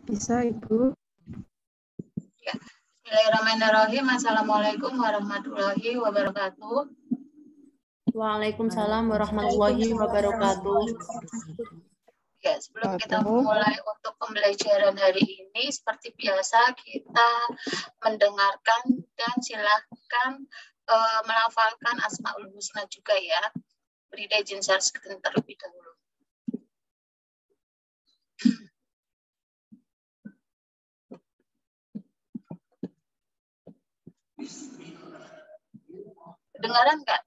Bisa, Ibu. Ya. Bismillahirrahmanirrahim. Assalamualaikum warahmatullahi wabarakatuh. Waalaikumsalam warahmatullahi wabarakatuh. Ya, sebelum kita mulai untuk pembelajaran hari ini, seperti biasa kita mendengarkan dan silakan melafalkan Asmaul Husna juga ya. Beri izin share screen terlebih dahulu. Kedengaran nggak?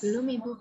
Belum, Ibu.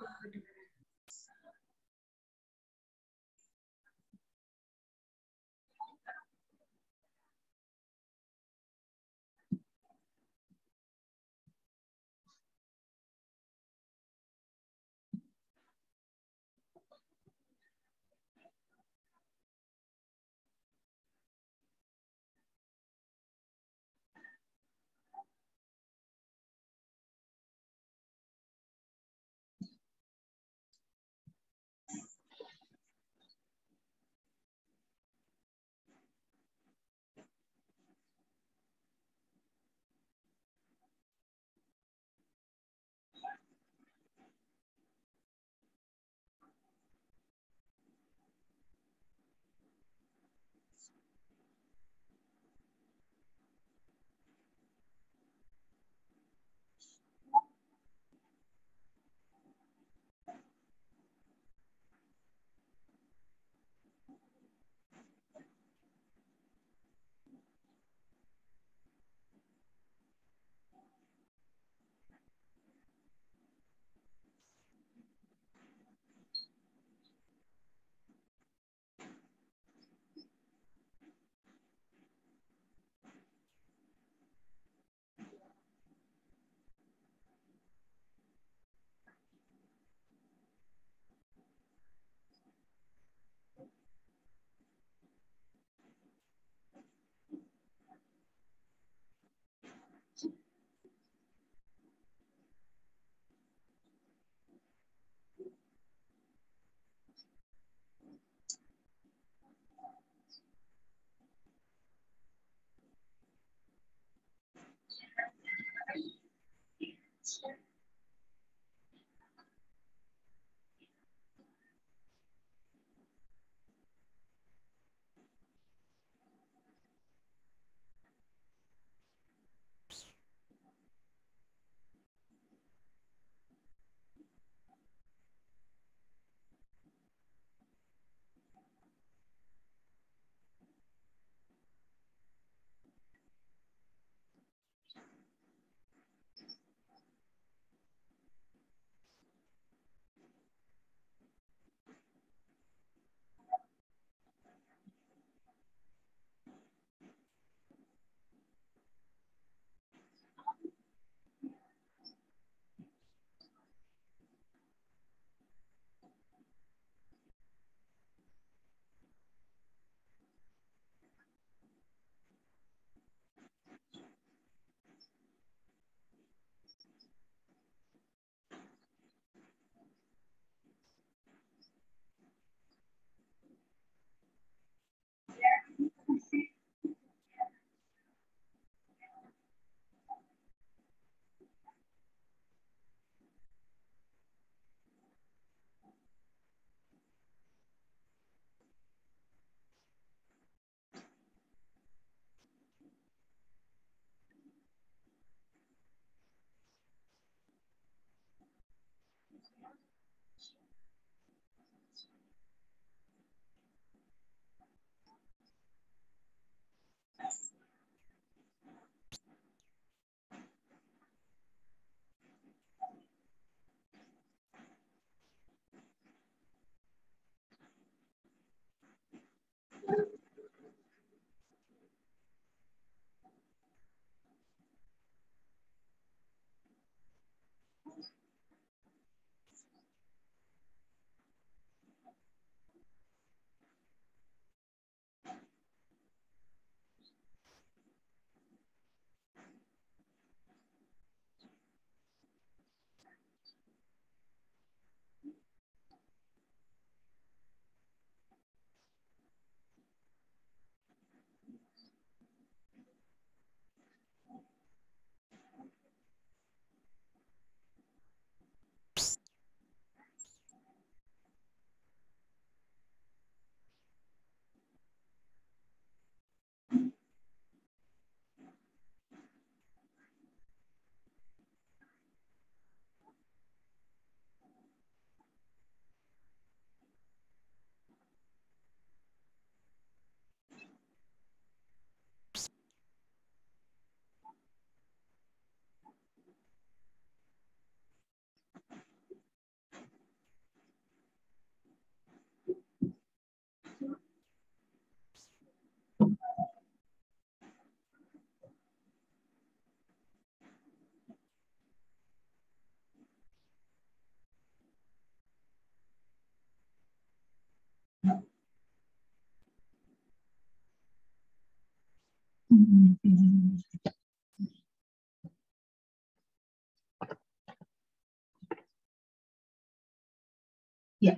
Ya,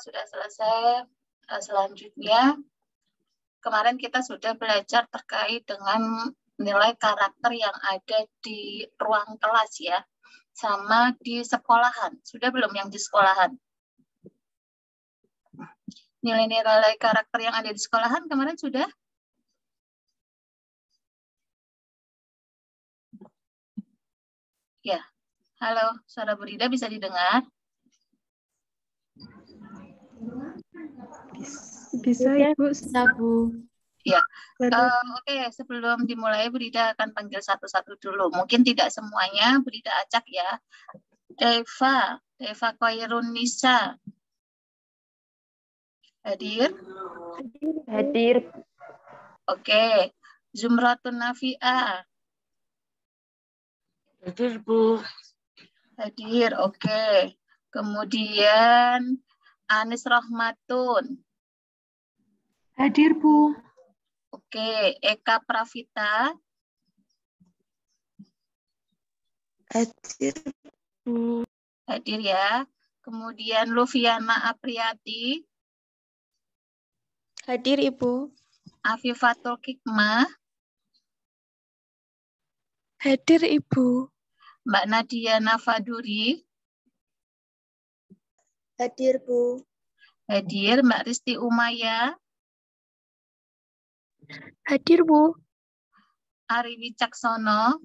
sudah selesai. Selanjutnya, kemarin kita sudah belajar terkait dengan nilai karakter yang ada di ruang kelas ya, sama di sekolahan. Sudah belum yang di sekolahan? Nilai-nilai karakter yang ada di sekolahan kemarin sudah? Ya, halo, suara Bu Rida bisa didengar? Bisa, Ibu. Bisa, Bu. Ya, oke. Sebelum dimulai, Bu Rida akan panggil satu-satu dulu. Mungkin tidak semuanya, Bu Rida acak ya. Deva Khairun Nisa. Hadir? Hadir. Oke. Zumratun Nafi'ah. Hadir, Bu. Hadir, oke. Kemudian Anis Rahmatun. Hadir, Bu. Oke. Eka Pravita. Hadir, Bu. Hadir ya. Kemudian Lufiana Apriyati. Hadir, Ibu. Afifatul Hikmah. Hadir, Ibu. Mbak Nadia Nafaduri. Hadir, Bu. Hadir. Mbak Risti Umaya. Hadir, Bu. Ari Wicaksono.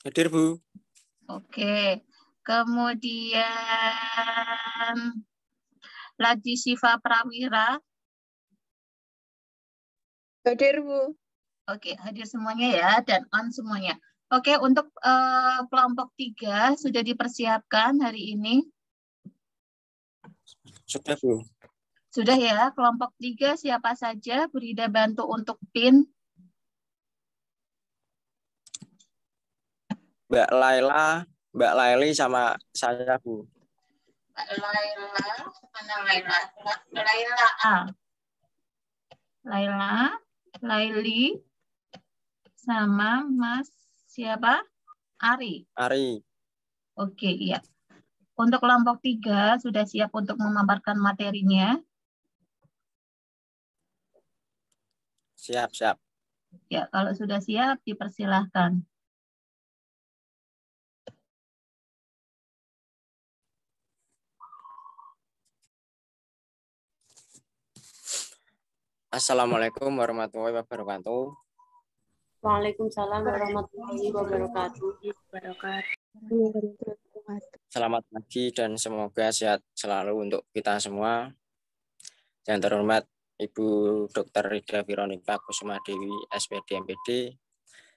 Hadir, Bu. Oke. Kemudian Ladi Siva Prawira. Hadir, Bu. Oke, hadir semuanya ya, dan on semuanya. Oke, untuk kelompok 3 sudah dipersiapkan hari ini? Sudah, Bu. Sudah ya, kelompok 3 siapa saja? Bu Rida bantu untuk pin. Mbak Laila, Mbak Laili sama saya, Bu. Laila, mana Laila? Laila A. Laila, Laili, sama Mas siapa? Ari. Ari. Oke, iya. Untuk kelompok 3 sudah siap untuk memaparkan materinya? Siap, siap. Ya, kalau sudah siap dipersilahkan. Assalamualaikum warahmatullahi wabarakatuh. Waalaikumsalam warahmatullahi wabarakatuh. Selamat pagi dan semoga sehat selalu untuk kita semua. Yang terhormat Ibu Dr. Rida Veronica Kusuma Dewi, SPD MPD,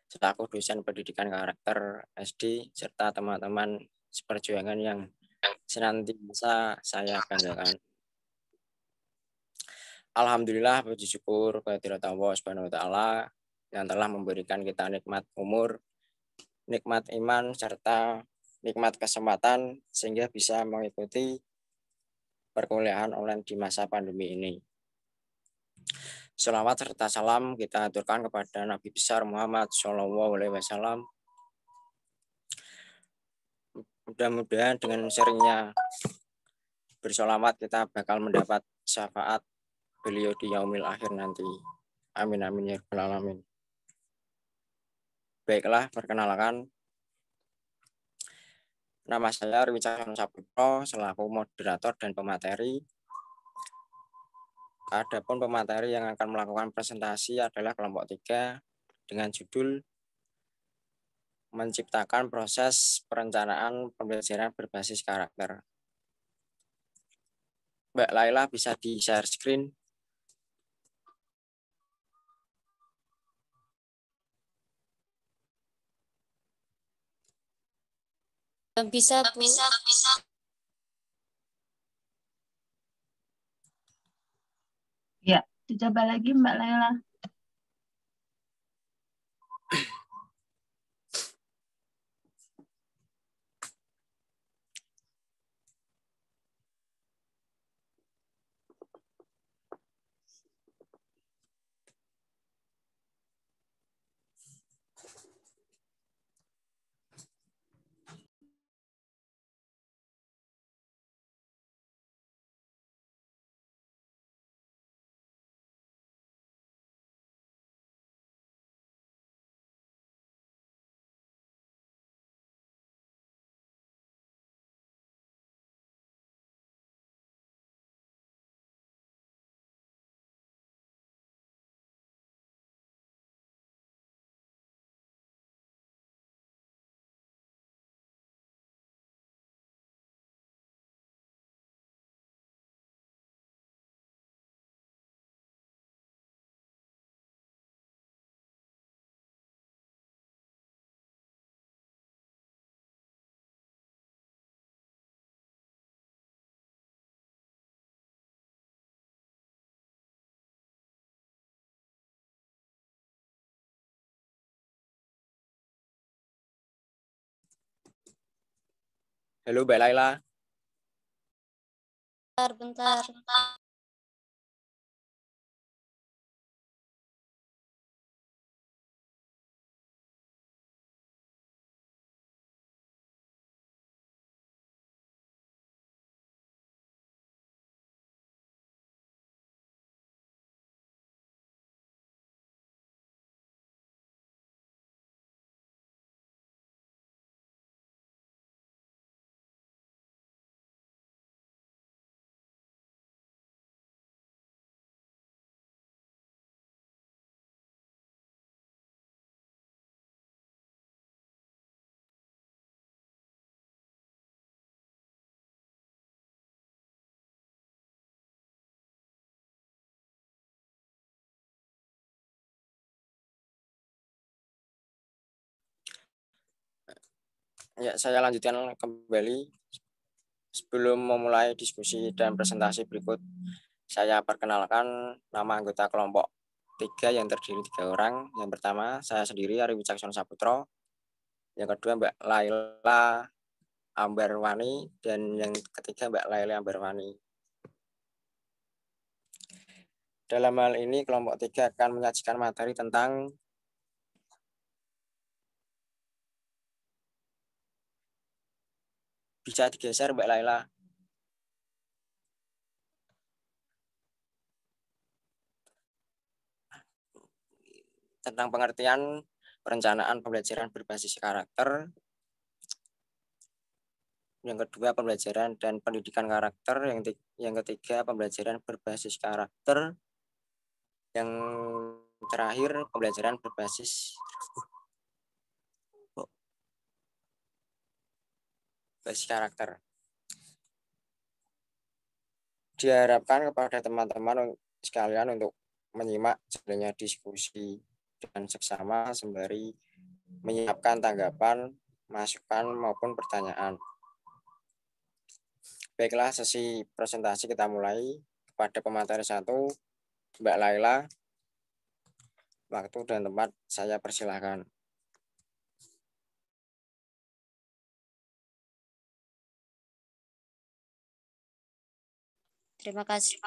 selaku dosen pendidikan karakter SD, serta teman-teman seperjuangan yang senantiasa saya banggakan. Alhamdulillah, puji syukur kehadirat Allah Subhanahu wa taala yang telah memberikan kita nikmat umur, nikmat iman, serta nikmat kesempatan sehingga bisa mengikuti perkuliahan online di masa pandemi ini. Shalawat serta salam kita aturkan kepada Nabi besar Muhammad SAW. Mudah-mudahan dengan seringnya bersolawat kita bakal mendapat syafaat beliau di yaumil akhir nanti. Amin amin ya rabbal alamin. Baiklah, perkenalkan, nama saya Wicaksono Saputro selaku moderator dan pemateri. Adapun pemateri yang akan melakukan presentasi adalah kelompok 3 dengan judul menciptakan proses perencanaan pembelajaran berbasis karakter. Mbak Laila bisa di share screen. Bisa, Bu. Ya, dicoba lagi Mbak Laila. Halo Mbak Laila. Bentar. Ya, saya lanjutkan kembali. Sebelum memulai diskusi dan presentasi berikut, saya perkenalkan nama anggota kelompok 3 yang terdiri 3 orang. Yang pertama, saya sendiri, Ari Wicaksono Saputro. Yang kedua, Mbak Laila Ambarwani. Dan yang ketiga, Mbak Laila Ambarwani. Dalam hal ini, kelompok 3 akan menyajikan materi tentang bisa digeser Mbak Laila. Tentang pengertian perencanaan pembelajaran berbasis karakter. Yang kedua, pembelajaran dan pendidikan karakter. Yang ketiga, pembelajaran berbasis karakter. Yang terakhir, pembelajaran berbasis karakter. Diharapkan kepada teman-teman sekalian untuk menyimak jalannya diskusi dan seksama sembari menyiapkan tanggapan, masukan maupun pertanyaan. Baiklah, sesi presentasi kita mulai. Kepada pemateri 1, Mbak Laila, waktu dan tempat saya persilahkan. Terima kasih.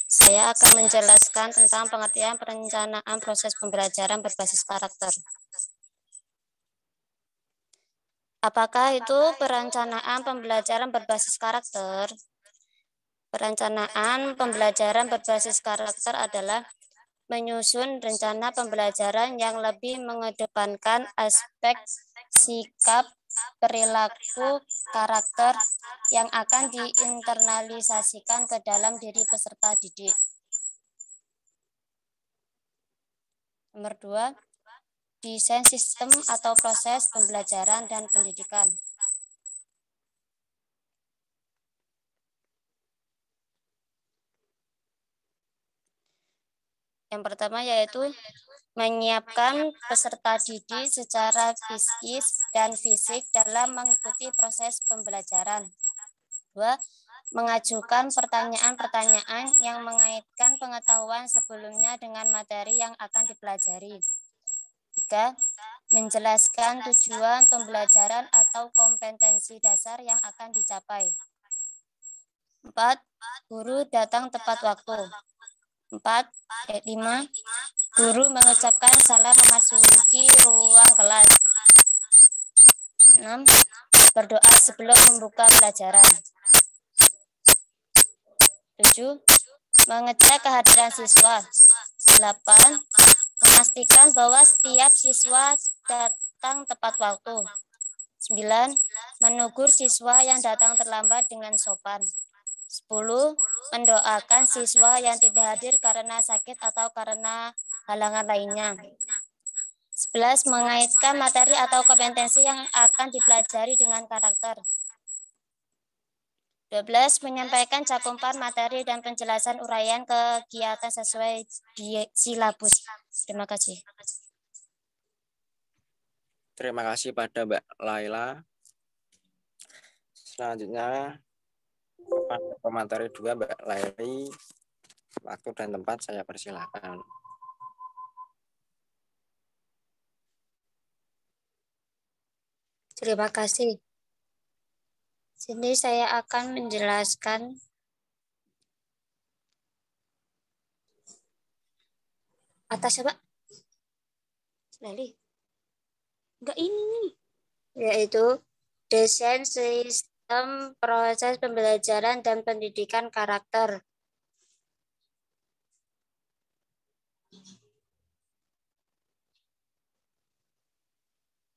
Saya akan menjelaskan tentang pengertian perencanaan proses pembelajaran berbasis karakter. Apakah itu perencanaan pembelajaran berbasis karakter? Perencanaan pembelajaran berbasis karakter adalah menyusun rencana pembelajaran yang lebih mengedepankan aspek sikap, perilaku, karakter yang akan diinternalisasikan ke dalam diri peserta didik. Nomor 2, desain sistem atau proses pembelajaran dan pendidikan. Yang pertama yaitu menyiapkan peserta didik secara psikis dan fisik dalam mengikuti proses pembelajaran. 2, mengajukan pertanyaan-pertanyaan yang mengaitkan pengetahuan sebelumnya dengan materi yang akan dipelajari. 3, menjelaskan tujuan pembelajaran atau kompetensi dasar yang akan dicapai. 4, guru datang tepat waktu. 5, guru mengucapkan salam memasuki ruang kelas. 6, berdoa sebelum membuka pelajaran. 7, mengecek kehadiran siswa. 8, memastikan bahwa setiap siswa datang tepat waktu. 9, menegur siswa yang datang terlambat dengan sopan. 10, mendoakan siswa yang tidak hadir karena sakit atau karena halangan lainnya. 11, mengaitkan materi atau kompetensi yang akan dipelajari dengan karakter. 12, menyampaikan cakupan materi dan penjelasan uraian kegiatan sesuai silabus. Terima kasih. Terima kasih pada Mbak Laila. Selanjutnya, kepada pemateri 2, Mbak Laili, waktu dan tempat saya persilahkan. Terima kasih. Sini saya akan menjelaskan atas apa? Lali. Enggak ini nih. Yaitu desain sistem proses pembelajaran dan pendidikan karakter.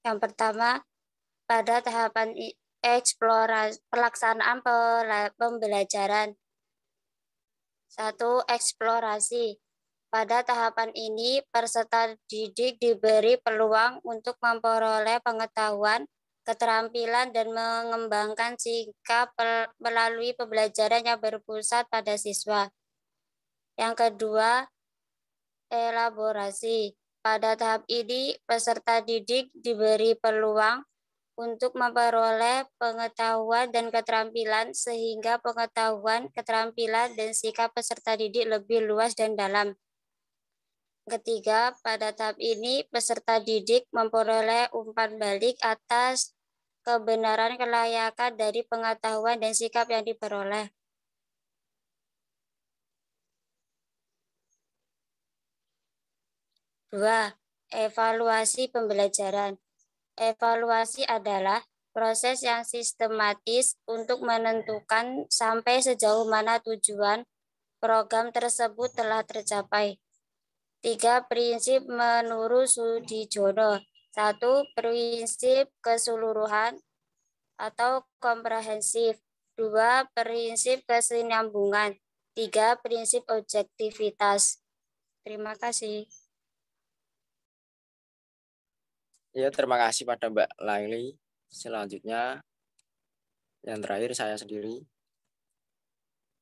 Yang pertama, pada tahapan eksplorasi pelaksanaan pembelajaran. 1. Eksplorasi. Pada tahapan ini, peserta didik diberi peluang untuk memperoleh pengetahuan, keterampilan, dan mengembangkan sikap melalui pembelajaran yang berpusat pada siswa. Yang kedua, elaborasi. Pada tahap ini, peserta didik diberi peluang untuk memperoleh pengetahuan dan keterampilan sehingga pengetahuan, keterampilan, dan sikap peserta didik lebih luas dan dalam. Ketiga, pada tahap ini peserta didik memperoleh umpan balik atas kebenaran kelayakan dari pengetahuan dan sikap yang diperoleh. Dua, evaluasi pembelajaran. Evaluasi adalah proses yang sistematis untuk menentukan sampai sejauh mana tujuan program tersebut telah tercapai. 3. Prinsip menurut Sudijono. 1. Prinsip keseluruhan atau komprehensif. 2. Prinsip kesinambungan. 3. Prinsip objektivitas. Terima kasih. Ya, terima kasih pada Mbak Laili. Selanjutnya, yang terakhir saya sendiri.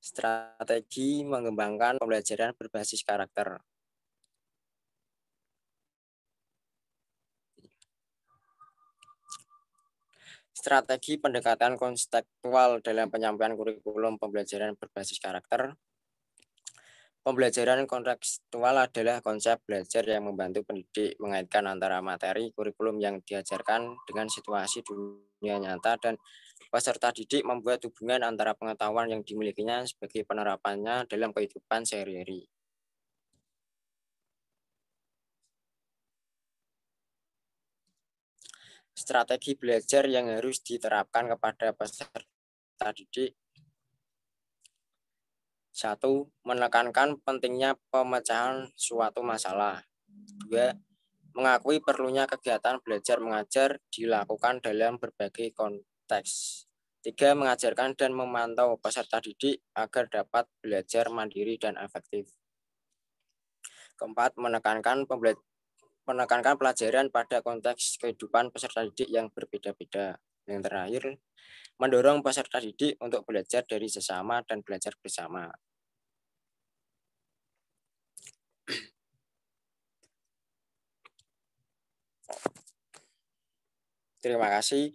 Strategi mengembangkan pembelajaran berbasis karakter. Strategi pendekatan konseptual dalam penyampaian kurikulum pembelajaran berbasis karakter. Pembelajaran kontekstual adalah konsep belajar yang membantu pendidik mengaitkan antara materi kurikulum yang diajarkan dengan situasi dunia nyata dan peserta didik membuat hubungan antara pengetahuan yang dimilikinya sebagai penerapannya dalam kehidupan sehari-hari. Strategi belajar yang harus diterapkan kepada peserta didik. 1. Menekankan pentingnya pemecahan suatu masalah. 2. Mengakui perlunya kegiatan belajar mengajar dilakukan dalam berbagai konteks. 3. Mengajarkan dan memantau peserta didik agar dapat belajar mandiri dan efektif. 4. Menekankan pelajaran pada konteks kehidupan peserta didik yang berbeda-beda. Yang terakhir, mendorong peserta didik untuk belajar dari sesama dan belajar bersama. Terima kasih.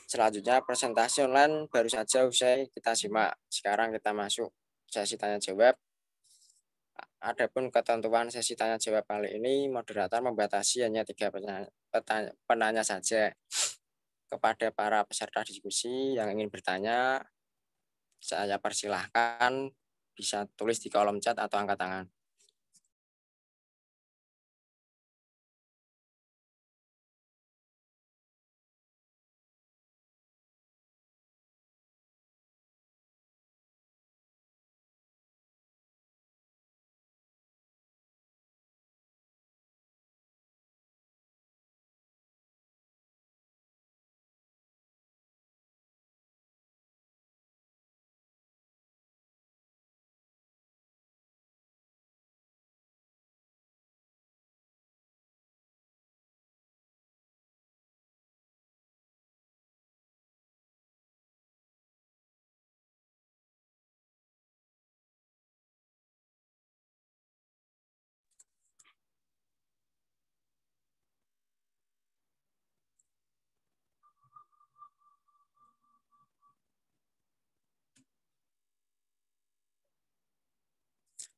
Selanjutnya presentasi online baru saja usai kita simak. Sekarang kita masuk sesi tanya jawab. Adapun ketentuan sesi tanya jawab kali ini, moderator membatasi hanya 3 penanya saja. Kepada para peserta diskusi yang ingin bertanya, saya persilahkan bisa tulis di kolom chat atau angkat tangan.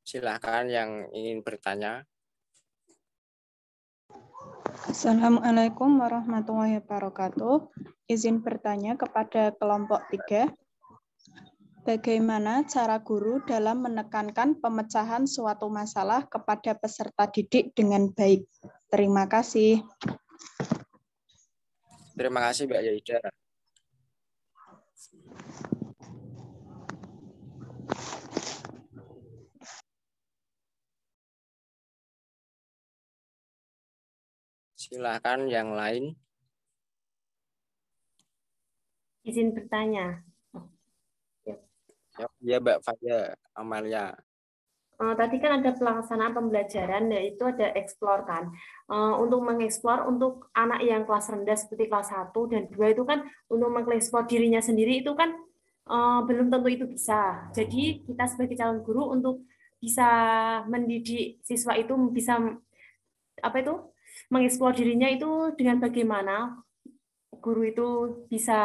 Silakan yang ingin bertanya. Assalamualaikum warahmatullahi wabarakatuh. Izin bertanya kepada kelompok 3. Bagaimana cara guru dalam menekankan pemecahan suatu masalah kepada peserta didik dengan baik? Terima kasih. Terima kasih Mbak Yaida. Silakan yang lain. Izin bertanya. Ya Mbak Faya Amalia. Tadi kan ada pelaksanaan pembelajaran, yaitu ada explore kan. Untuk mengeksplor untuk anak yang kelas rendah seperti kelas 1 dan 2 itu kan untuk mengeksplor dirinya sendiri itu kan belum tentu itu bisa. Jadi kita sebagai calon guru untuk bisa mendidik siswa itu bisa mengeksplor dirinya itu dengan bagaimana guru itu bisa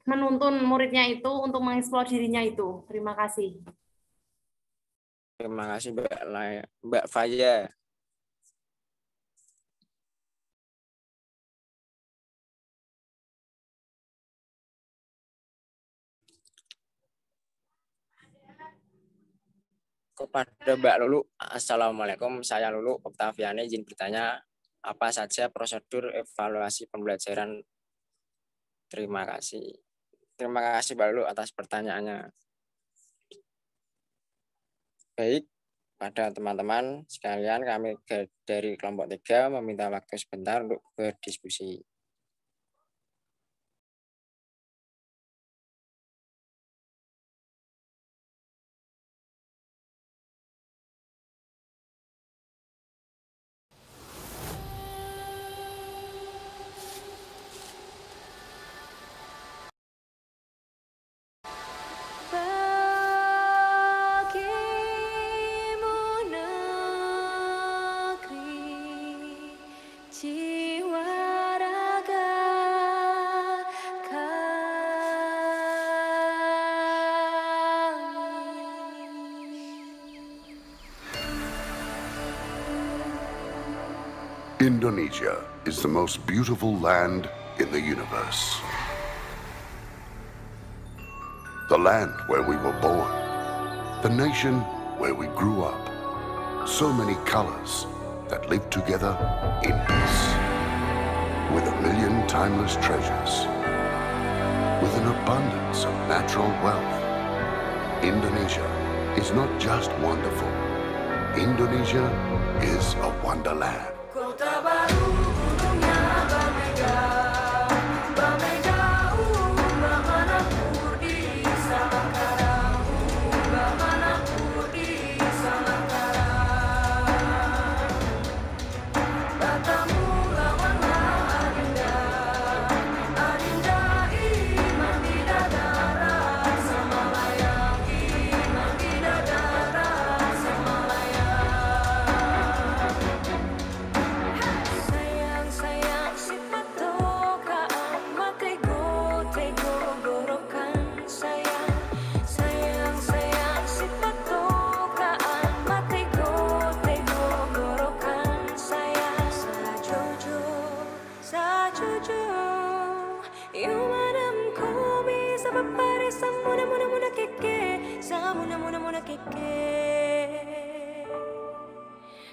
menuntun muridnya itu untuk mengeksplor dirinya itu. Terima kasih. Terima kasih Mbak Faya. Kepada Mbak Lulu, Assalamualaikum. Saya Lulu Oktaviani, izin bertanya apa saja prosedur evaluasi pembelajaran. Terima kasih. Terima kasih Mbak Lulu atas pertanyaannya. Baik, pada teman-teman sekalian, kami dari kelompok 3 meminta waktu sebentar untuk berdiskusi. Indonesia is the most beautiful land in the universe. The land where we were born. The nation where we grew up. So many colors that live together in peace. With 1,000,000 timeless treasures. With an abundance of natural wealth. Indonesia is not just wonderful. Indonesia is a wonderland. Kota baru gunungnya bermegah, bermegah, bermanapun di Sangkara, bermanapun di Sangkara. Katamu lawanlah Adinda, Adinda iman di dadara, Samalayang iman di dadara, Samalayang.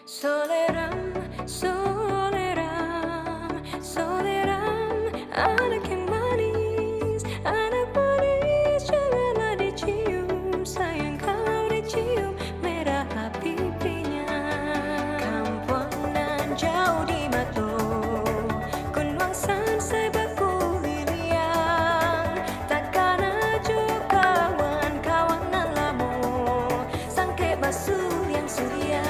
Soleram, soleram, soleram, anak yang manis, janganlah dicium, sayang kalau dicium, merah pipinya. Kampuangan jauh di Mato, Kunwangsan sebaku liliang, takkan aja kawan-kawanan lamo, sangke basuh yang suria.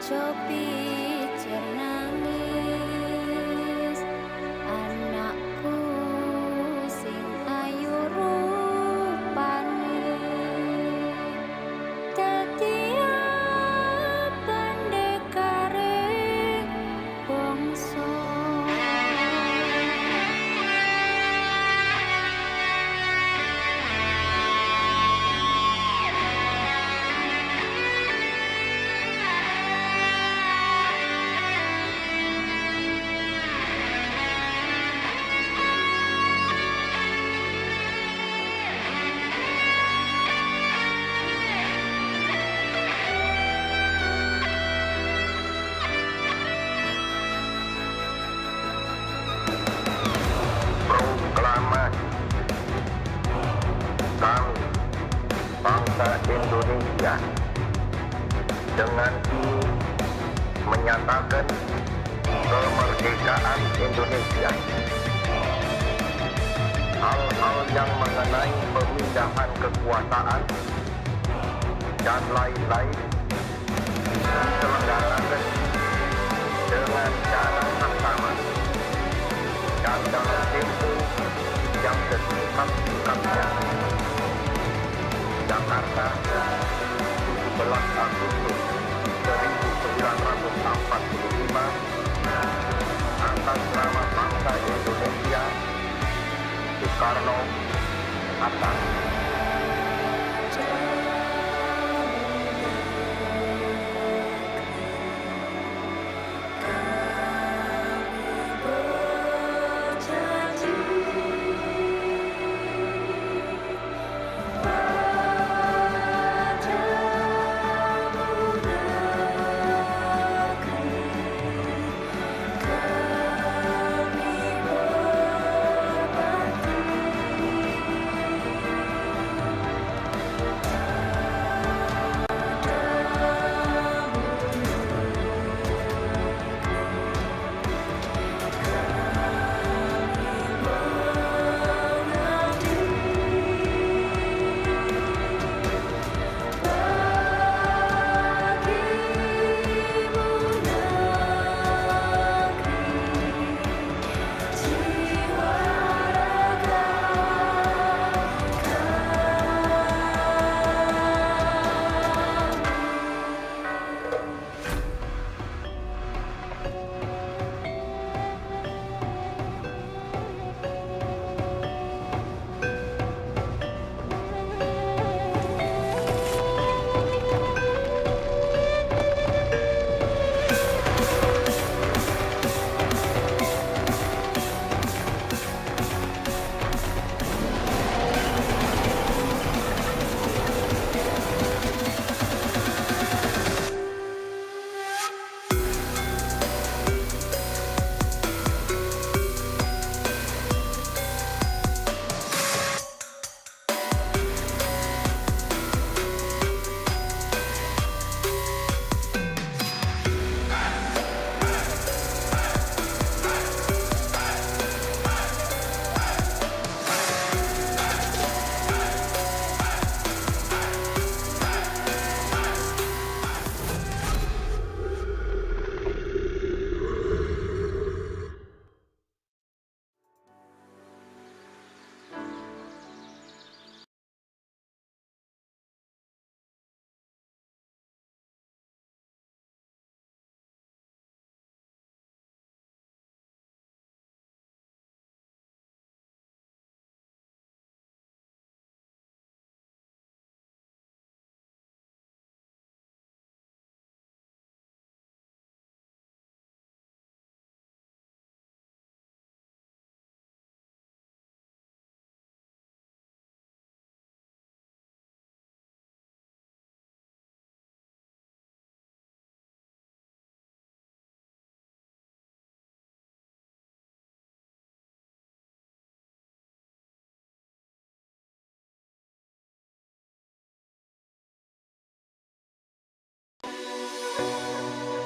ojo pijer nangis, anakku sing ayu rupane. Dadi pandekare bangsa. Proklamasi kami bangsa Indonesia dengan ini menyatakan kemerdekaan Indonesia. Hal-hal yang mengenai pemindahan kekuasaan dan lain-lain diselenggarakan dengan cara saksama dan dalam tempo yang sesingkat-singkatnya. Jakarta, 17 Agustus 1945, atas nama bangsa Indonesia, Soekarno Hatta.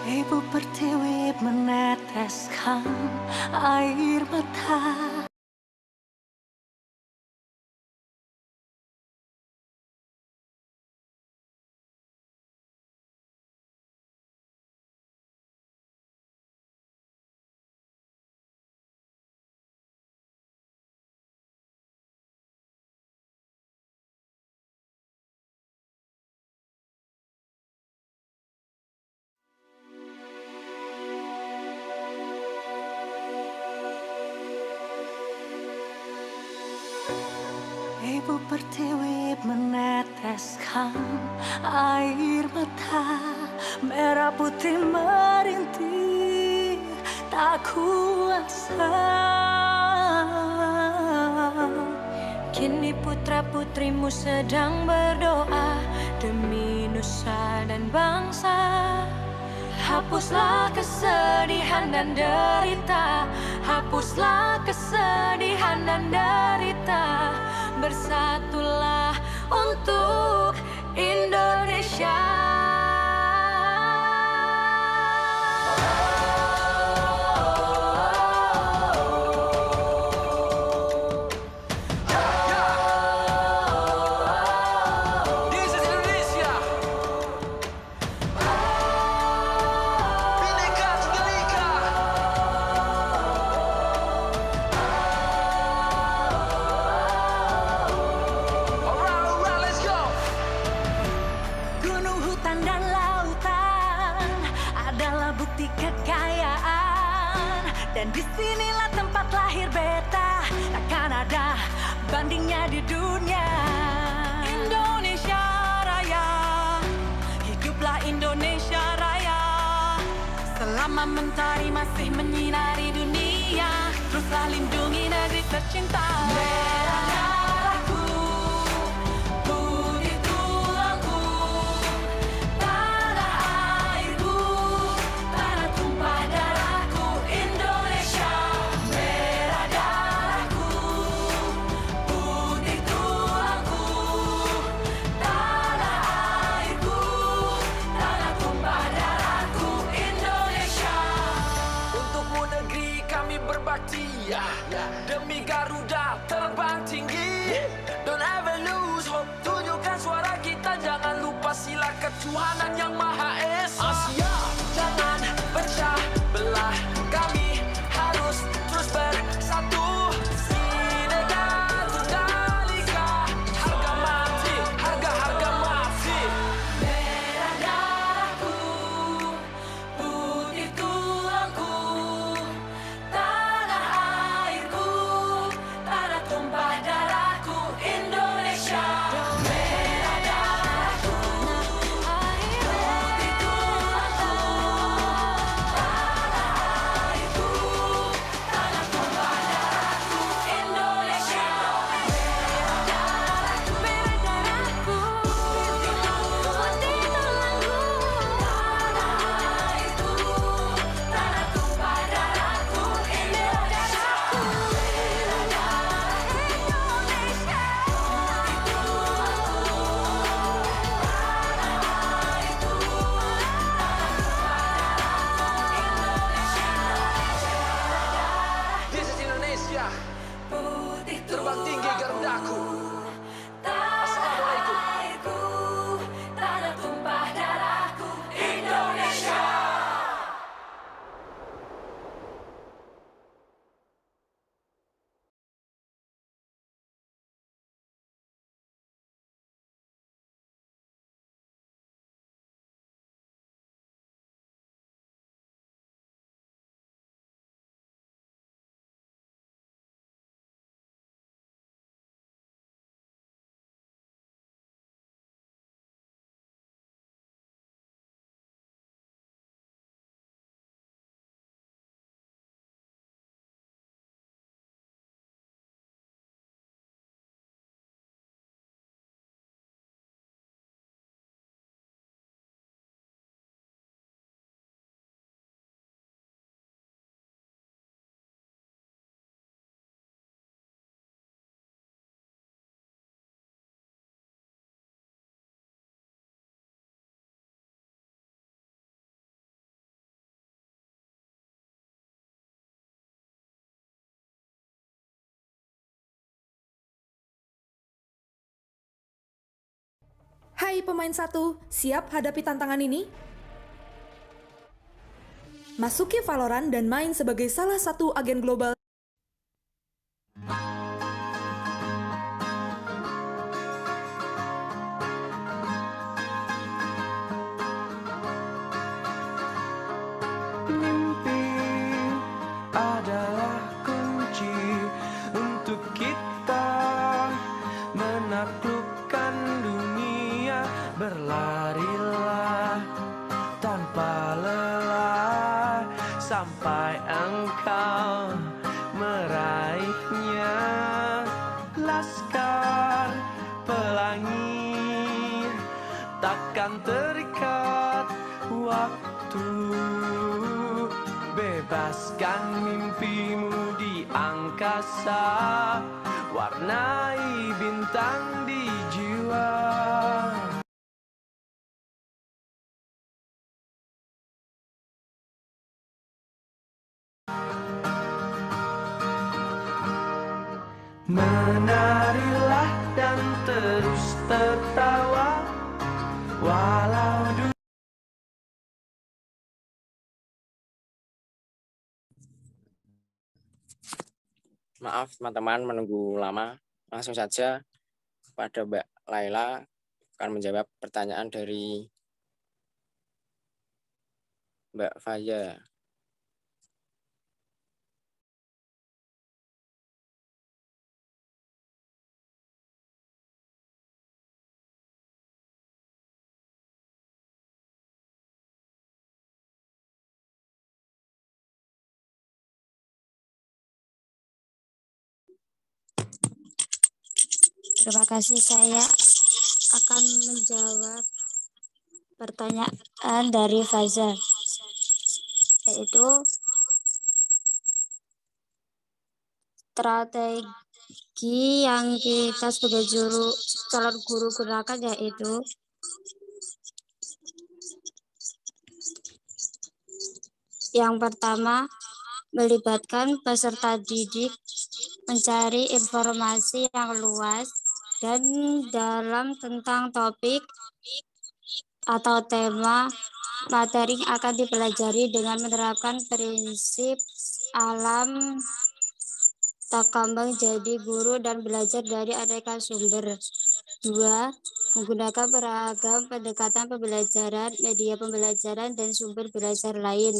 Ibu pertiwi meneteskan air mata. meneteskan air mata, merah putih merintih tak kuasa. Kini putra-putrimu sedang berdoa demi nusa dan bangsa. Hapuslah kesedihan dan derita, hapuslah kesedihan dan derita. Bersatulah untuk Indonesia. Dan disinilah tempat lahir beta, takkan ada bandingnya di dunia. Indonesia Raya, hiduplah Indonesia Raya. Selama mentari masih menyinari dunia, teruslah lindungi negeri tercinta. Merah darahku, putih tulangku, tanah airku, tanah tumpah darahku. Indonesia, merah darahku, putih tulangku, tanah airku, tanah tumpah darahku. Indonesia, untukmu negeri kami berbakti, demi Garuda terbang tinggi. Don't ever lose hope, tunjukkan suara kita, jangan lupa sila ketuhanan yang Maha Esa. Asia, jangan pecah belah, kami harus terus bersatu. Bhinneka Tunggal Ika, harga mati, harga mati. merah darahku, putih tulangku, tanah airku, tanah tumpah darahku. Indonesia, merah darahku, putih tulangku, tanah airku, tanah tumpah darahku. Indonesia, merah darahku, putih tulangku, tanah airku, tanah tumpah darahku. Indonesia, merah darahku, Indonesia, putih tulangku, tanah airku, This is Indonesia, putih terbang tinggi Garudaku. Assalamualaikum. Airku, tanah tumpah darahku. Indonesia. Hai pemain 1, siap hadapi tantangan ini? Masuki Valorant dan main sebagai salah satu agen global. Mimpi adalah kunci untuk kita menaklukkan dunia. sampai engkau meraihnya. Laskar pelangi takkan terikat waktu. Bebaskan mimpimu di angkasa, warnai bintang di jiwa. Menarilah dan terus tertawa walau Maaf teman-teman menunggu lama. Langsung saja pada Mbak Laila akan menjawab pertanyaan dari Mbak Faya. Terima kasih, saya akan menjawab pertanyaan dari Faizal, yaitu strategi yang kita sebagai calon guru gunakan, yaitu yang pertama, melibatkan peserta didik mencari informasi yang luas dan dalam tentang topik atau tema materi yang akan dipelajari dengan menerapkan prinsip alam tak kembang jadi guru dan belajar dari aneka sumber. 2. Menggunakan beragam pendekatan pembelajaran, media pembelajaran, dan sumber belajar lain.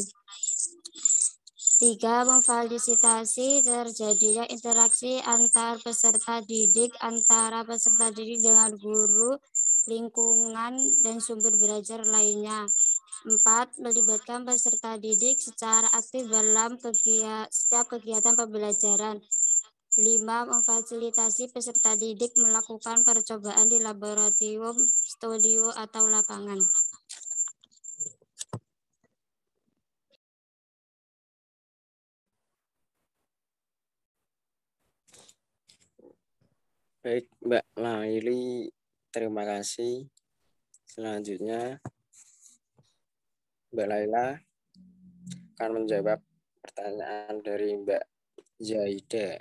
3. Memfasilitasi terjadinya interaksi antar peserta didik, antara peserta didik dengan guru, lingkungan, dan sumber belajar lainnya. 4. Melibatkan peserta didik secara aktif dalam setiap kegiatan pembelajaran. 5. Memfasilitasi peserta didik melakukan percobaan di laboratorium, studio, atau lapangan. Baik, Mbak Laili, terima kasih. Selanjutnya, Mbak Laila akan menjawab pertanyaan dari Mbak Zaida.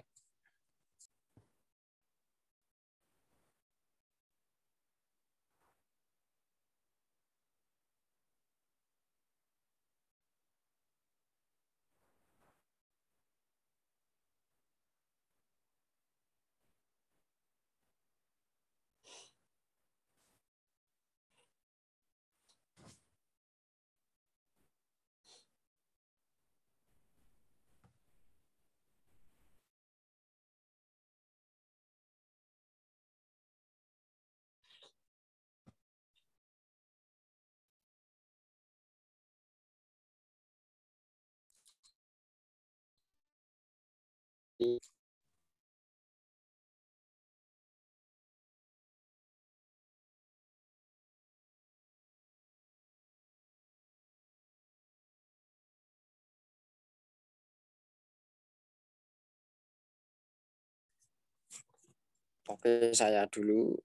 Oke, saya dulu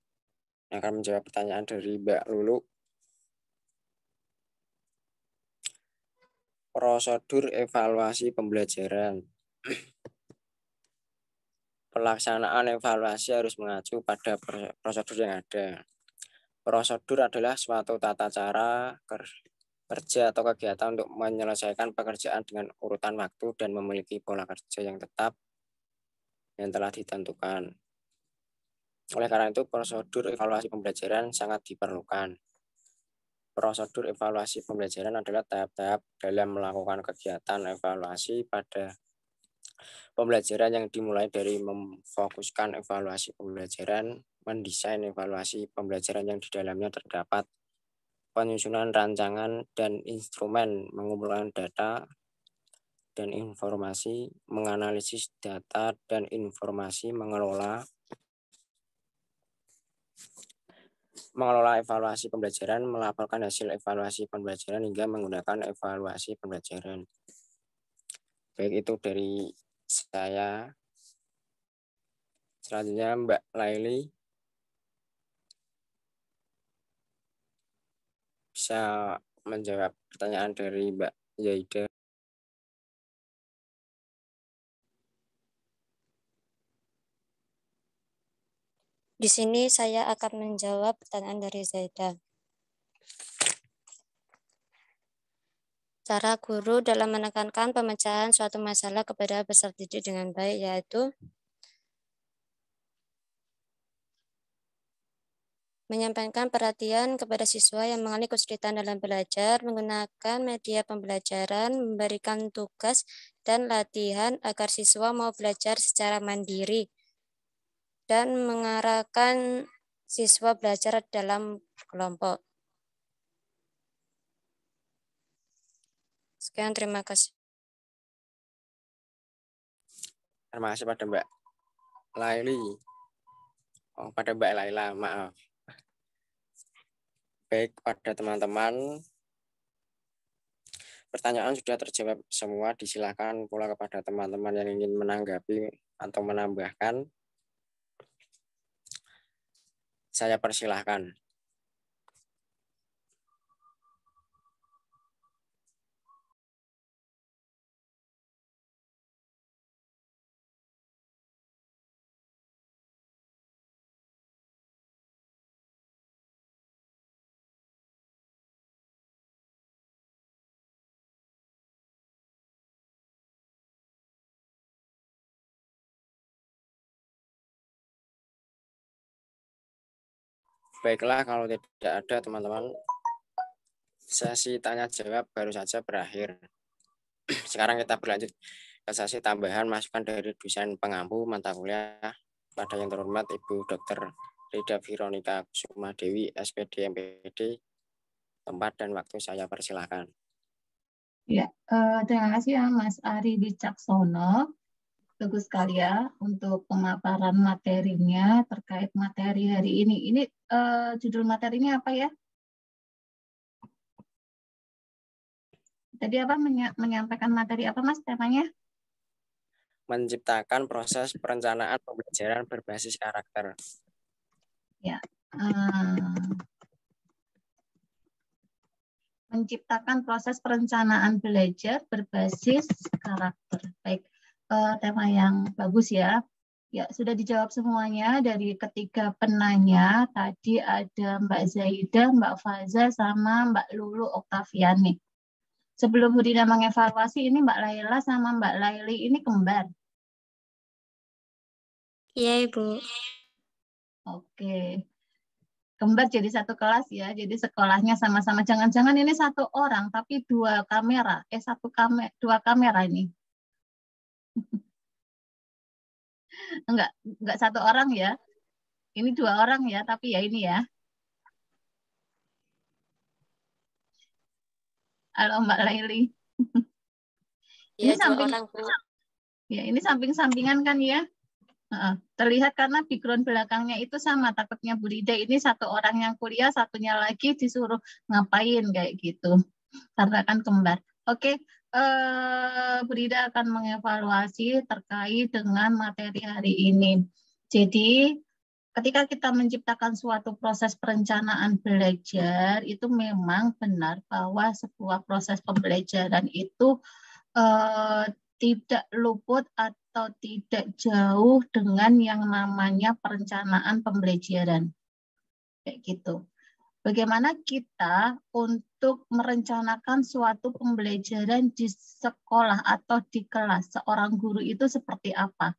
akan menjawab pertanyaan dari Mbak Lulu. Prosedur evaluasi pembelajaran. Pelaksanaan evaluasi harus mengacu pada prosedur yang ada. Prosedur adalah suatu tata cara kerja atau kegiatan untuk menyelesaikan pekerjaan dengan urutan waktu dan memiliki pola kerja yang tetap yang telah ditentukan. Oleh karena itu, prosedur evaluasi pembelajaran sangat diperlukan. Prosedur evaluasi pembelajaran adalah tahap-tahap dalam melakukan kegiatan evaluasi pada pembelajaran yang dimulai dari memfokuskan evaluasi pembelajaran, mendesain evaluasi pembelajaran yang di dalamnya terdapat penyusunan rancangan dan instrumen mengumpulkan data, dan informasi, menganalisis data dan informasi, mengelola evaluasi pembelajaran, melaporkan hasil evaluasi pembelajaran, hingga menggunakan evaluasi pembelajaran. Baik, itu dari saya. Selanjutnya Mbak Laili bisa menjawab pertanyaan dari Mbak Zaida. Di sini saya akan menjawab pertanyaan dari Zaida. Cara guru dalam menekankan pemecahan suatu masalah kepada peserta didik dengan baik, yaitu menyampaikan perhatian kepada siswa yang mengalami kesulitan dalam belajar, menggunakan media pembelajaran, memberikan tugas dan latihan agar siswa mau belajar secara mandiri, dan mengarahkan siswa belajar dalam kelompok. Sekian, terima kasih. Terima kasih pada Mbak Laili. Oh, pada Mbak Laila, maaf. Baik, pada teman-teman, pertanyaan sudah terjawab semua. Disilakan pula kepada teman-teman yang ingin menanggapi atau menambahkan. Saya persilahkan. Baiklah, kalau tidak ada teman-teman, sesi tanya jawab baru saja berakhir. Sekarang kita berlanjut ke sesi tambahan masukan dari dosen pengampu mata kuliah. Pada yang terhormat Ibu Dr. Rida Veronica Kusuma Dewi, SPD MPD. Tempat dan waktu saya persilahkan. Ya, terima kasih ya Mas Ari Wicaksono. Bagus sekali ya untuk pemaparan materinya terkait materi hari ini. Ini judul materinya apa ya? Tadi apa menyampaikan materi apa Mas temanya? Menciptakan proses perencanaan pembelajaran berbasis karakter. Ya. Menciptakan proses perencanaan belajar berbasis karakter. Baik, tema yang bagus ya. Ya, sudah dijawab semuanya dari ketiga penanya. Tadi ada Mbak Zaida, Mbak Faza, sama Mbak Lulu Oktaviani. Sebelum Bu Dina mengevaluasi, ini Mbak Laila sama Mbak Laili ini kembar. Iya, Ibu. Oke. Kembar jadi satu kelas ya, jadi sekolahnya sama-sama. Jangan-jangan ini satu orang, tapi dua kamera. Dua kamera ini. Enggak satu orang ya. Ini dua orang ya, tapi ya ini ya. Halo Mbak Laili. Iya, Ini samping, orang, Bu. ya ini samping-sampingan kan ya. Terlihat karena background belakangnya itu sama. Takutnya Bu Rida ini satu orang yang kuliah, satunya lagi disuruh ngapain kayak gitu. Karena kan kembar. Oke, Bu Rida akan mengevaluasi terkait dengan materi hari ini. Jadi, ketika kita menciptakan suatu proses perencanaan belajar, itu memang benar bahwa sebuah proses pembelajaran itu tidak luput atau tidak jauh dengan yang namanya perencanaan pembelajaran. Kayak gitu. Bagaimana kita untuk merencanakan suatu pembelajaran di sekolah atau di kelas, seorang guru itu seperti apa?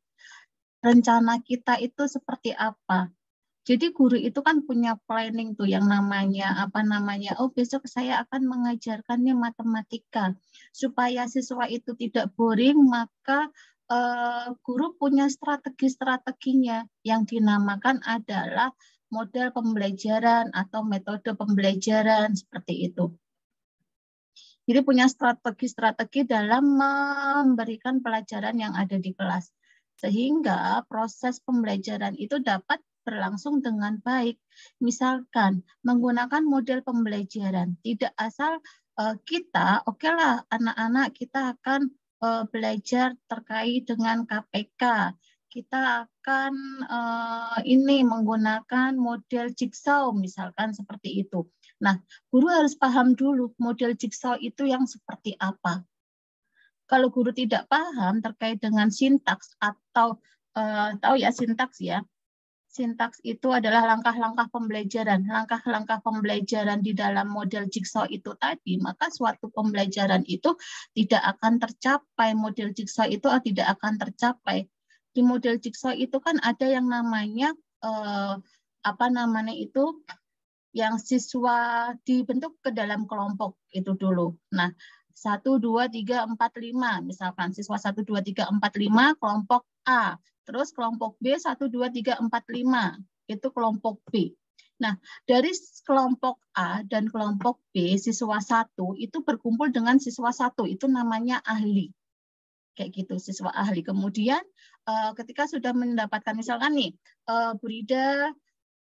Rencana kita itu seperti apa? Jadi guru itu kan punya planning tuh yang namanya oh besok saya akan mengajarkannya matematika. Supaya siswa itu tidak boring, maka guru punya strategi-strateginya yang dinamakan adalah model pembelajaran atau metode pembelajaran seperti itu. Jadi punya strategi-strategi dalam memberikan pelajaran yang ada di kelas. Sehingga proses pembelajaran itu dapat berlangsung dengan baik. Misalkan menggunakan model pembelajaran, tidak asal kita, oke lah anak-anak kita akan belajar terkait dengan KPK. Kita akan ini menggunakan model jigsaw misalkan seperti itu. Nah, guru harus paham dulu model jigsaw itu yang seperti apa. Kalau guru tidak paham terkait dengan sintaks atau tahu ya sintaks ya. Sintaks itu adalah langkah-langkah pembelajaran. Langkah-langkah pembelajaran di dalam model jigsaw itu tadi, maka suatu pembelajaran itu tidak akan tercapai. Model jigsaw itu tidak akan tercapai. Di model jigsaw itu kan ada yang namanya yang siswa dibentuk ke dalam kelompok itu dulu. Nah, 1, 2, 3, 4, 5. Misalkan siswa 1, 2, 3, 4, 5 kelompok A. Terus kelompok B 1, 2, 3, 4, 5. Itu kelompok B. Nah, dari kelompok A dan kelompok B, siswa 1 itu berkumpul dengan siswa 1. Itu namanya ahli. Kayak gitu, siswa ahli. Kemudian ketika sudah mendapatkan, misalkan nih, Bu Rida,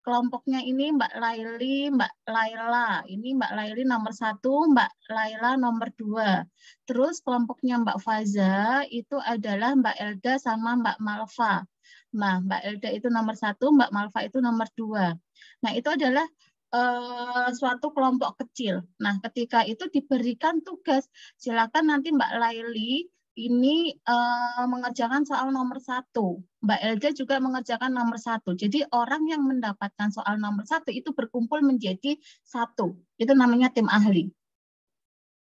kelompoknya ini Mbak Laili, Mbak Laila. Ini Mbak Laili nomor 1, Mbak Laila nomor 2. Terus kelompoknya Mbak Faza itu adalah Mbak Elda sama Mbak Malva. Nah, Mbak Elda itu nomor 1, Mbak Malva itu nomor 2. Nah, itu adalah suatu kelompok kecil. Nah, ketika itu diberikan tugas, silakan nanti Mbak Laili ini mengerjakan soal nomor 1. Mbak Elda juga mengerjakan nomor 1. Jadi orang yang mendapatkan soal nomor 1 itu berkumpul menjadi 1. Itu namanya tim ahli.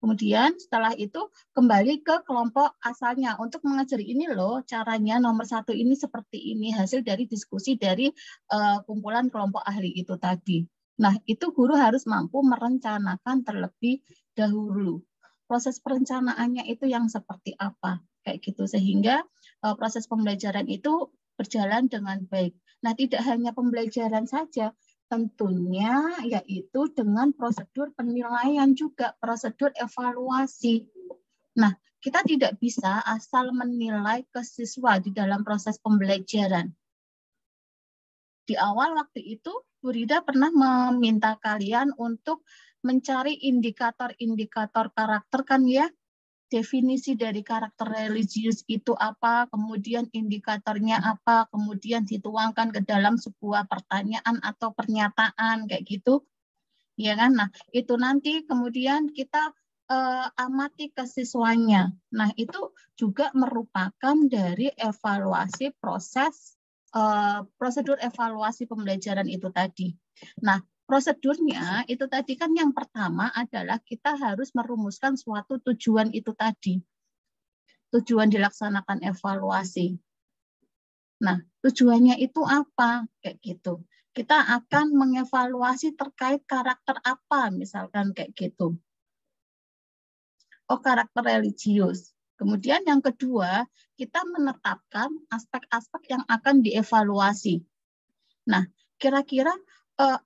Kemudian setelah itu kembali ke kelompok asalnya untuk mengajari ini loh caranya nomor 1 ini seperti ini, hasil dari diskusi dari kumpulan kelompok ahli itu tadi. Nah, itu guru harus mampu merencanakan terlebih dahulu. Proses perencanaannya itu yang seperti apa, kayak gitu, sehingga proses pembelajaran itu berjalan dengan baik. Nah, tidak hanya pembelajaran saja, tentunya yaitu dengan prosedur penilaian juga, prosedur evaluasi. Nah, kita tidak bisa asal menilai ke siswa di dalam proses pembelajaran. Di awal waktu itu, Bu Rida pernah meminta kalian untuk mencari indikator-indikator karakter kan ya, definisi dari karakter religius itu apa, kemudian indikatornya apa, kemudian dituangkan ke dalam sebuah pertanyaan atau pernyataan kayak gitu, ya kan? Nah itu nanti kemudian kita amati ke siswanya. Nah itu juga merupakan dari evaluasi prosedur evaluasi pembelajaran itu tadi. Nah prosedurnya itu tadi kan yang pertama adalah kita harus merumuskan suatu tujuan itu tadi. Tujuan dilaksanakan evaluasi. Nah, tujuannya itu apa? Kayak gitu. Kita akan mengevaluasi terkait karakter apa, misalkan kayak gitu. Oh, karakter religius. Kemudian yang kedua, kita menetapkan aspek-aspek yang akan dievaluasi. Nah, kira-kira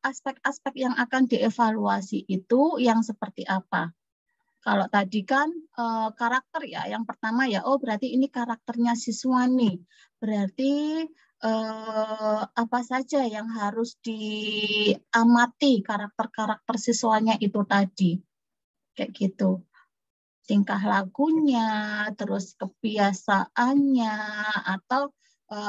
aspek-aspek yang akan dievaluasi itu yang seperti apa? Kalau tadi kan karakter ya, yang pertama ya, oh berarti ini karakternya siswa nih. Berarti apa saja yang harus diamati karakter-karakter siswanya itu tadi. Kayak gitu. Tingkah lakunya, terus kebiasaannya, atau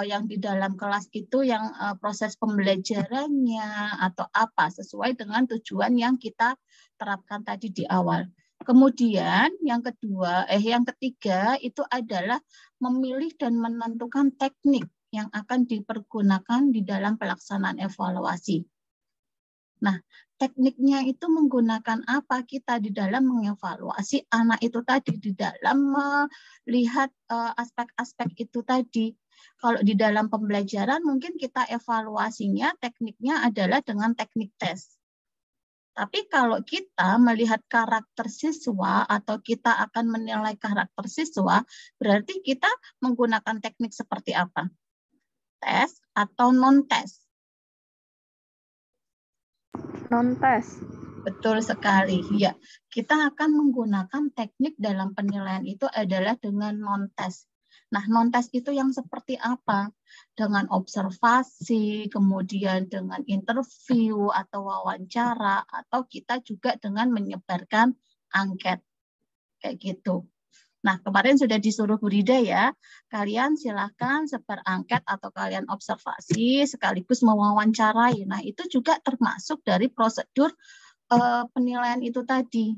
yang di dalam kelas itu yang proses pembelajarannya atau apa sesuai dengan tujuan yang kita terapkan tadi di awal. Kemudian yang ketiga itu adalah memilih dan menentukan teknik yang akan dipergunakan di dalam pelaksanaan evaluasi. Nah, tekniknya itu menggunakan apa kita di dalam mengevaluasi anak itu tadi, di dalam melihat aspek-aspek itu tadi. Kalau di dalam pembelajaran mungkin kita evaluasinya tekniknya adalah dengan teknik tes. Tapi kalau kita melihat karakter siswa atau kita akan menilai karakter siswa, berarti kita menggunakan teknik seperti apa? Tes atau non-tes? Non-tes. Betul sekali. Ya, kita akan menggunakan teknik dalam penilaian itu adalah dengan non-tes. Nah, non-tes itu yang seperti apa? Dengan observasi, kemudian dengan interview atau wawancara, atau kita juga dengan menyebarkan angket. Kayak gitu. Nah, kemarin sudah disuruh Bu Rida ya, kalian silahkan sebar angket atau kalian observasi sekaligus mewawancarai. Nah, itu juga termasuk dari prosedur penilaian itu tadi.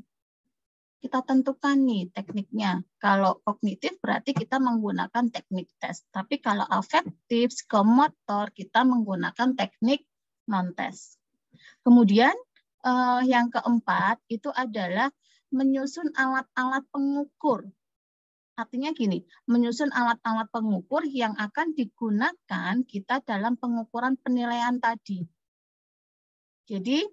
Kita tentukan nih tekniknya. Kalau kognitif berarti kita menggunakan teknik tes. Tapi kalau afektif, psikomotor, kita menggunakan teknik non-tes. Kemudian yang keempat itu adalah menyusun alat-alat pengukur. Artinya gini, menyusun alat-alat pengukur yang akan digunakan kita dalam pengukuran penilaian tadi. Jadi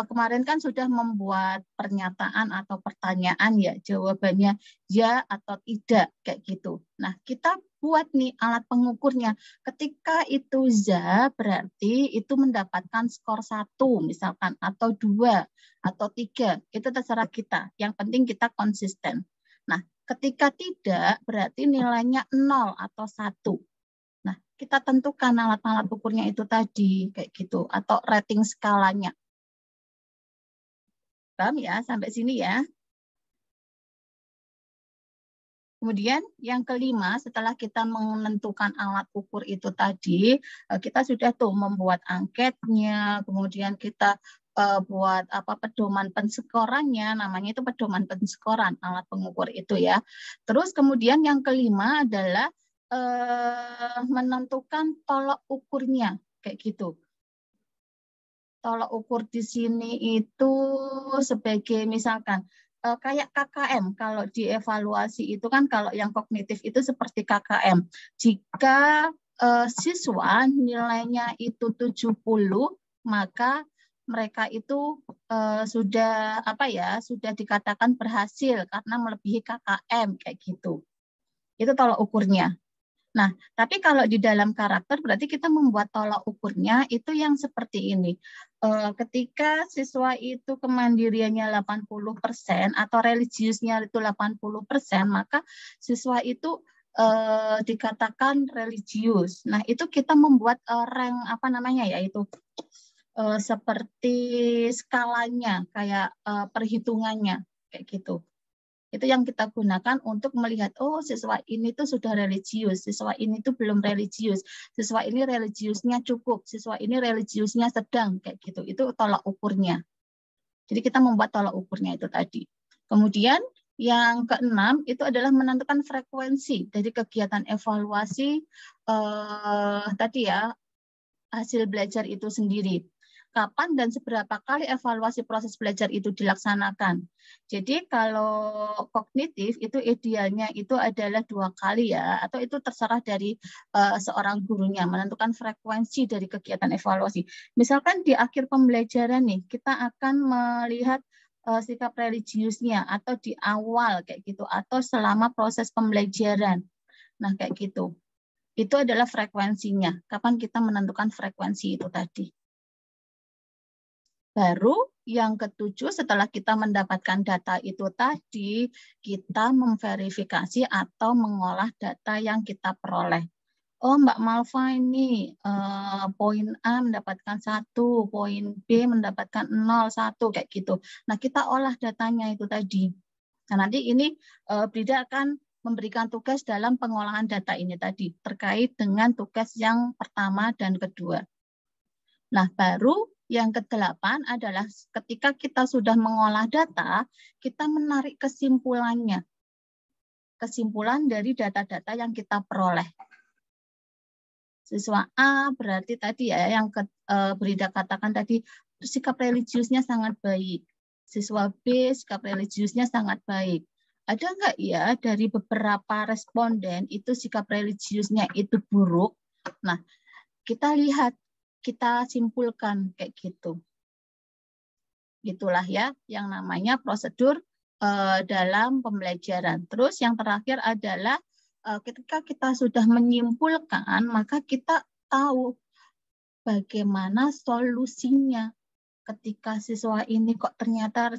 kemarin kan sudah membuat pernyataan atau pertanyaan ya, jawabannya ya atau tidak kayak gitu. Nah, kita buat nih alat pengukurnya. Ketika itu za berarti itu mendapatkan skor 1 misalkan atau 2 atau 3. Itu terserah kita. Yang penting kita konsisten. Nah, ketika tidak berarti nilainya 0 atau 1. Nah, kita tentukan alat-alat ukurnya itu tadi kayak gitu atau rating skalanya. Paham ya sampai sini ya. Kemudian yang kelima, setelah kita menentukan alat ukur itu tadi, kita sudah tuh membuat angketnya, kemudian kita buat pedoman penskorannya, namanya itu pedoman penskoran alat pengukur itu ya. Terus kemudian yang kelima adalah menentukan tolok ukurnya kayak gitu. Tolok ukur di sini itu sebagai misalkan kayak KKM. Kalau dievaluasi itu kan kalau yang kognitif itu seperti KKM. Jika siswa nilainya itu 70, maka mereka itu sudah sudah dikatakan berhasil karena melebihi KKM kayak gitu. Itu tolok ukurnya. Nah, tapi kalau di dalam karakter berarti kita membuat tolak ukurnya itu yang seperti ini. Ketika siswa itu kemandiriannya 80% atau religiusnya itu 80%, maka siswa itu dikatakan religius. Nah, itu kita membuat rank yaitu seperti skalanya kayak perhitungannya kayak gitu. Itu yang kita gunakan untuk melihat, oh siswa ini tuh sudah religius, siswa ini tuh belum religius, siswa ini religiusnya cukup, siswa ini religiusnya sedang, kayak gitu. Itu tolak ukurnya. Jadi kita membuat tolak ukurnya itu tadi. Kemudian yang keenam itu adalah menentukan frekuensi dari kegiatan evaluasi tadi ya, hasil belajar itu sendiri. Kapan dan seberapa kali evaluasi proses belajar itu dilaksanakan. Jadi kalau kognitif itu idealnya itu adalah 2 kali ya, atau itu terserah dari seorang gurunya menentukan frekuensi dari kegiatan evaluasi. Misalkan di akhir pembelajaran nih, kita akan melihat sikap religiusnya atau di awal kayak gitu, atau selama proses pembelajaran. Nah kayak gitu. Itu adalah frekuensinya. Kapan kita menentukan frekuensi itu tadi. Baru yang ketujuh setelah kita mendapatkan data itu tadi, kita memverifikasi atau mengolah data yang kita peroleh. Oh Mbak Malva ini poin A mendapatkan 1, poin B mendapatkan 0, 1, kayak gitu. Nah kita olah datanya itu tadi. Nah nanti ini Brida akan memberikan tugas dalam pengolahan data ini tadi, terkait dengan tugas yang pertama dan kedua. Nah baru yang ke-8 adalah ketika kita sudah mengolah data, kita menarik kesimpulannya. Kesimpulan dari data-data yang kita peroleh. Siswa A berarti tadi ya, yang Brida katakan tadi, sikap religiusnya sangat baik. Siswa B, sikap religiusnya sangat baik. Ada nggak ya dari beberapa responden itu sikap religiusnya itu buruk? Nah, kita lihat, kita simpulkan kayak gitu. Itulah ya yang namanya prosedur dalam pembelajaran. Terus yang terakhir adalah ketika kita sudah menyimpulkan, maka kita tahu bagaimana solusinya. ketika siswa ini kok ternyata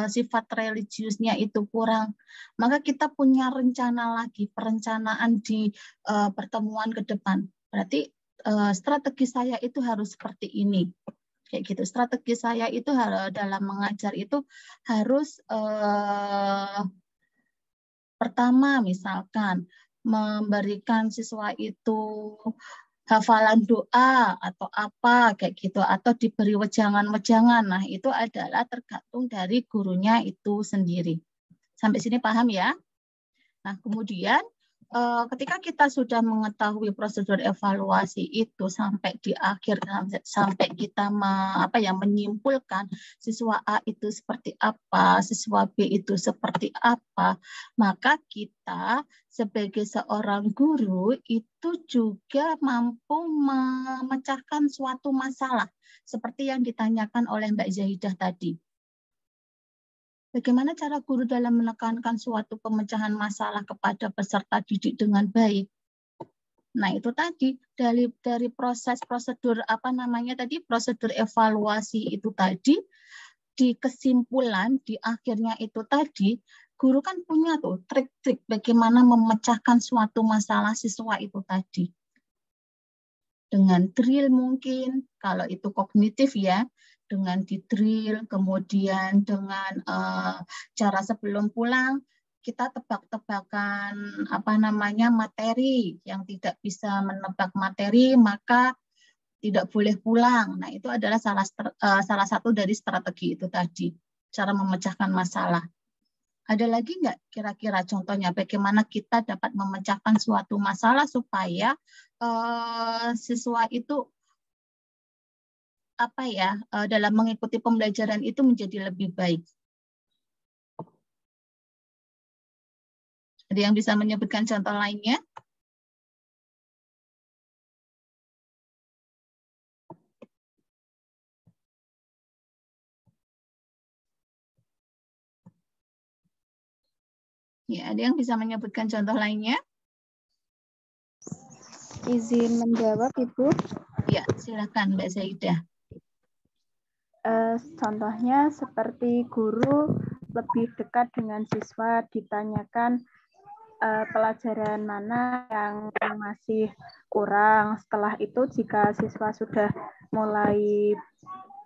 sifat religiusnya itu kurang, maka kita punya rencana lagi, perencanaan di pertemuan ke depan. Berarti strategi saya itu harus seperti ini. Kayak gitu. Strategi saya itu dalam mengajar itu harus pertama misalkan memberikan siswa itu hafalan doa atau apa kayak gitu, atau diberi wejangan-wejangan. Nah, itu adalah tergantung dari gurunya itu sendiri. Sampai sini paham ya? Nah, kemudian ketika kita sudah mengetahui prosedur evaluasi itu sampai di akhir, sampai kita menyimpulkan siswa A itu seperti apa, siswa B itu seperti apa, maka kita sebagai seorang guru itu juga mampu memecahkan suatu masalah seperti yang ditanyakan oleh Mbak Zahidah tadi. Bagaimana cara guru dalam menekankan suatu pemecahan masalah kepada peserta didik dengan baik? Nah, itu tadi dari proses prosedur prosedur evaluasi itu tadi, di kesimpulan di akhirnya itu tadi, guru kan punya tuh trik-trik bagaimana memecahkan suatu masalah siswa itu tadi. Dengan drill mungkin, kalau itu kognitif ya, dengan di-drill, kemudian dengan cara sebelum pulang, kita tebak-tebakan materi, yang tidak bisa menebak materi, maka tidak boleh pulang. Nah, itu adalah salah satu dari strategi itu tadi, cara memecahkan masalah. Ada lagi nggak kira-kira contohnya bagaimana kita dapat memecahkan suatu masalah supaya siswa itu dalam mengikuti pembelajaran itu menjadi lebih baik? Ada yang bisa menyebutkan contoh lainnya? Ya, ada yang bisa menyebutkan contoh lainnya? Izin menjawab, Ibu. Ya, silakan Mbak Zaidah. Contohnya seperti guru lebih dekat dengan siswa, ditanyakan pelajaran mana yang masih kurang. Setelah itu jika siswa sudah mulai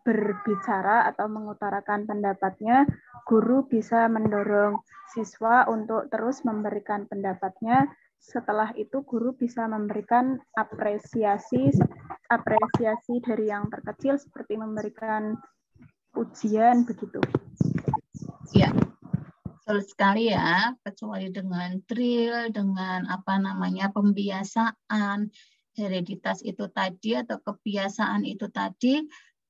berbicara atau mengutarakan pendapatnya, guru bisa mendorong siswa untuk terus memberikan pendapatnya. Setelah itu guru bisa memberikan apresiasi dari yang terkecil seperti memberikan ujian begitu. Ya, betul sekali ya. Kecuali dengan drill, dengan pembiasaan, hereditas itu tadi atau kebiasaan itu tadi,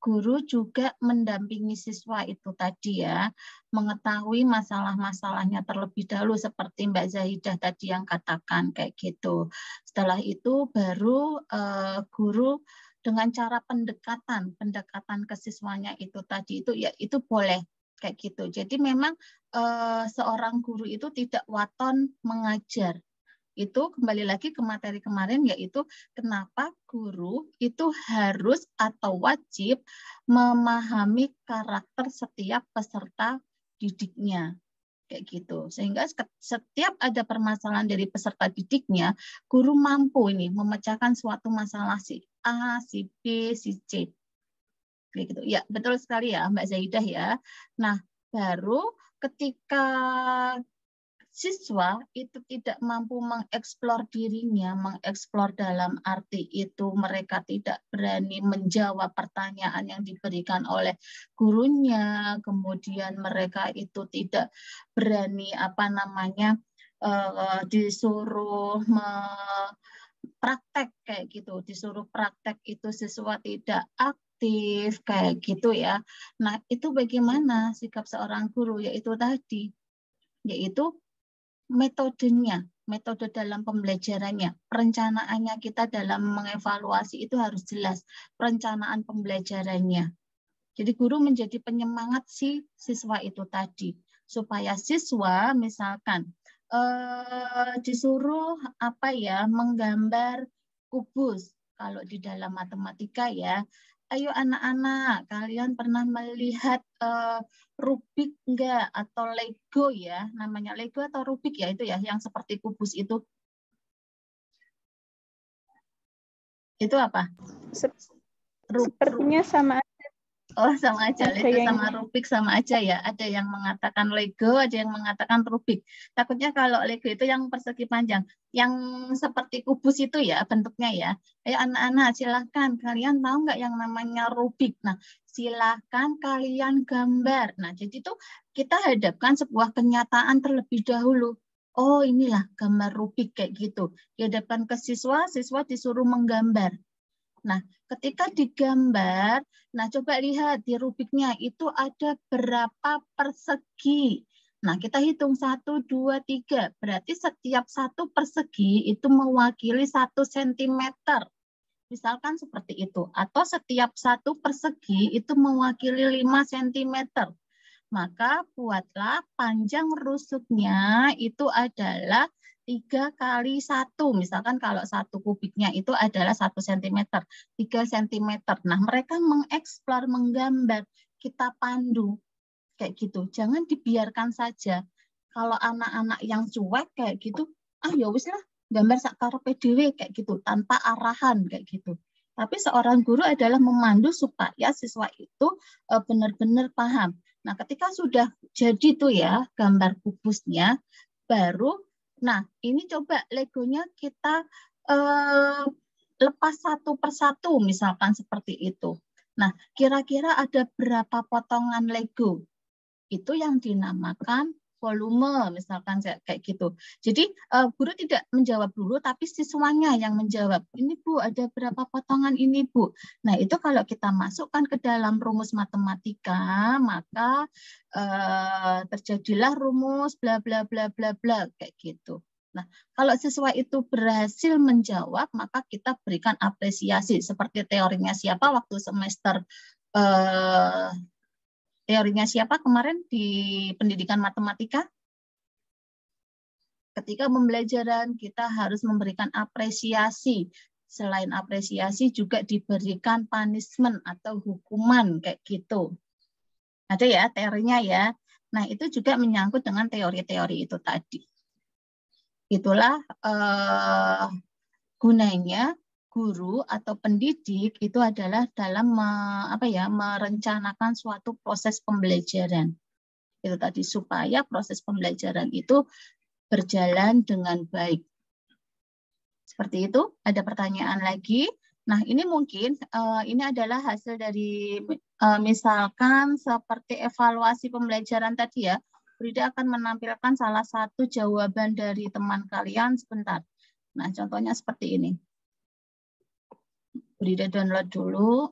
guru juga mendampingi siswa itu tadi ya, mengetahui masalah-masalahnya terlebih dahulu seperti Mbak Zahidah tadi yang katakan kayak gitu. Setelah itu baru guru dengan cara pendekatan ke siswanya itu tadi itu boleh kayak gitu. Jadi memang seorang guru itu tidak waton mengajar. Itu kembali lagi ke materi kemarin, yaitu kenapa guru itu harus atau wajib memahami karakter setiap peserta didiknya. Kayak gitu. Sehingga setiap ada permasalahan dari peserta didiknya, guru mampu ini memecahkan suatu masalah si A, si B, si C. Kayak gitu. Ya, betul sekali ya Mbak Zaidah ya. Nah, baru ketika siswa itu tidak mampu mengeksplor dirinya, mengeksplor dalam arti itu mereka tidak berani menjawab pertanyaan yang diberikan oleh gurunya, kemudian mereka itu tidak berani disuruh praktek kayak gitu, disuruh praktek itu siswa tidak aktif kayak gitu ya. Nah, itu bagaimana sikap seorang guru, yaitu tadi, yaitu metodenya, metode dalam pembelajarannya, perencanaannya kita dalam mengevaluasi itu harus jelas, perencanaan pembelajarannya. Jadi guru menjadi penyemangat si siswa itu tadi, supaya siswa misalkan disuruh menggambar kubus, kalau di dalam matematika ya, Ayo anak-anak, kalian pernah melihat Rubik enggak? Atau Lego ya? Namanya Lego atau Rubik ya itu ya, yang seperti kubus itu. Itu apa? Sepertinya sama. Oh, sama aja. Ada Lego yang- sama Rubik sama aja ya. Ada yang mengatakan Lego, ada yang mengatakan Rubik. Takutnya kalau Lego itu yang persegi panjang. Yang seperti kubus itu ya bentuknya ya. Ayo anak-anak silahkan. Kalian tahu nggak yang namanya Rubik? Nah, silahkan kalian gambar. Nah, jadi tuh kita hadapkan sebuah kenyataan terlebih dahulu. Oh, inilah gambar Rubik kayak gitu. Dihadapkan ke siswa, siswa disuruh menggambar. Nah, ketika digambar, nah coba lihat di Rubiknya itu ada berapa persegi. Nah, kita hitung 1, 2, 3. Berarti setiap satu persegi itu mewakili 1 cm. Misalkan seperti itu. Atau setiap satu persegi itu mewakili 5 cm. Maka buatlah panjang rusuknya itu adalah 3 kali 1. Misalkan kalau 1 kubiknya itu adalah 1 cm, 3 cm. Nah, mereka mengeksplor, menggambar, kita pandu. Kayak gitu. Jangan dibiarkan saja. Kalau anak-anak yang cuek kayak gitu, ya wis lah, gambar sakarepe dhewe kayak gitu, tanpa arahan kayak gitu. Tapi seorang guru adalah memandu supaya siswa itu benar-benar paham. Nah, ketika sudah jadi tuh ya gambar kubusnya, baru, nah ini coba Legonya kita lepas satu persatu, misalkan seperti itu. Nah, kira-kira ada berapa potongan Lego? Itu yang dinamakan volume, misalkan kayak gitu. Jadi guru tidak menjawab dulu, tapi siswanya yang menjawab. Ini Bu, ada berapa potongan ini Bu? Nah, itu kalau kita masukkan ke dalam rumus matematika, maka terjadilah rumus bla bla bla bla bla kayak gitu. Nah, kalau siswa itu berhasil menjawab, maka kita berikan apresiasi. Seperti teorinya siapa waktu semester teorinya siapa kemarin di pendidikan matematika? Ketika pembelajaran kita harus memberikan apresiasi. Selain apresiasi juga diberikan punishment atau hukuman kayak gitu. Ada ya teorinya ya. Nah, itu juga menyangkut dengan teori-teori itu tadi. Itulah gunanya guru atau pendidik itu adalah dalam merencanakan suatu proses pembelajaran. Itu tadi supaya proses pembelajaran itu berjalan dengan baik. Seperti itu. Ada pertanyaan lagi? Nah, ini mungkin ini adalah hasil dari misalkan seperti evaluasi pembelajaran tadi ya. Frida akan menampilkan salah satu jawaban dari teman kalian sebentar. Nah, contohnya seperti ini. Frida download dulu.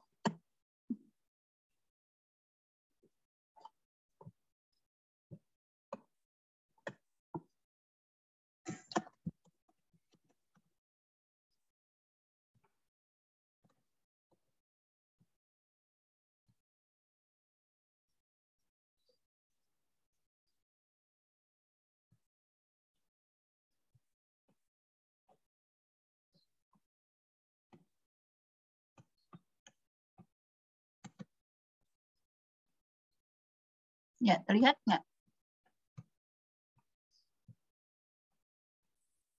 Ya, terlihat nggak?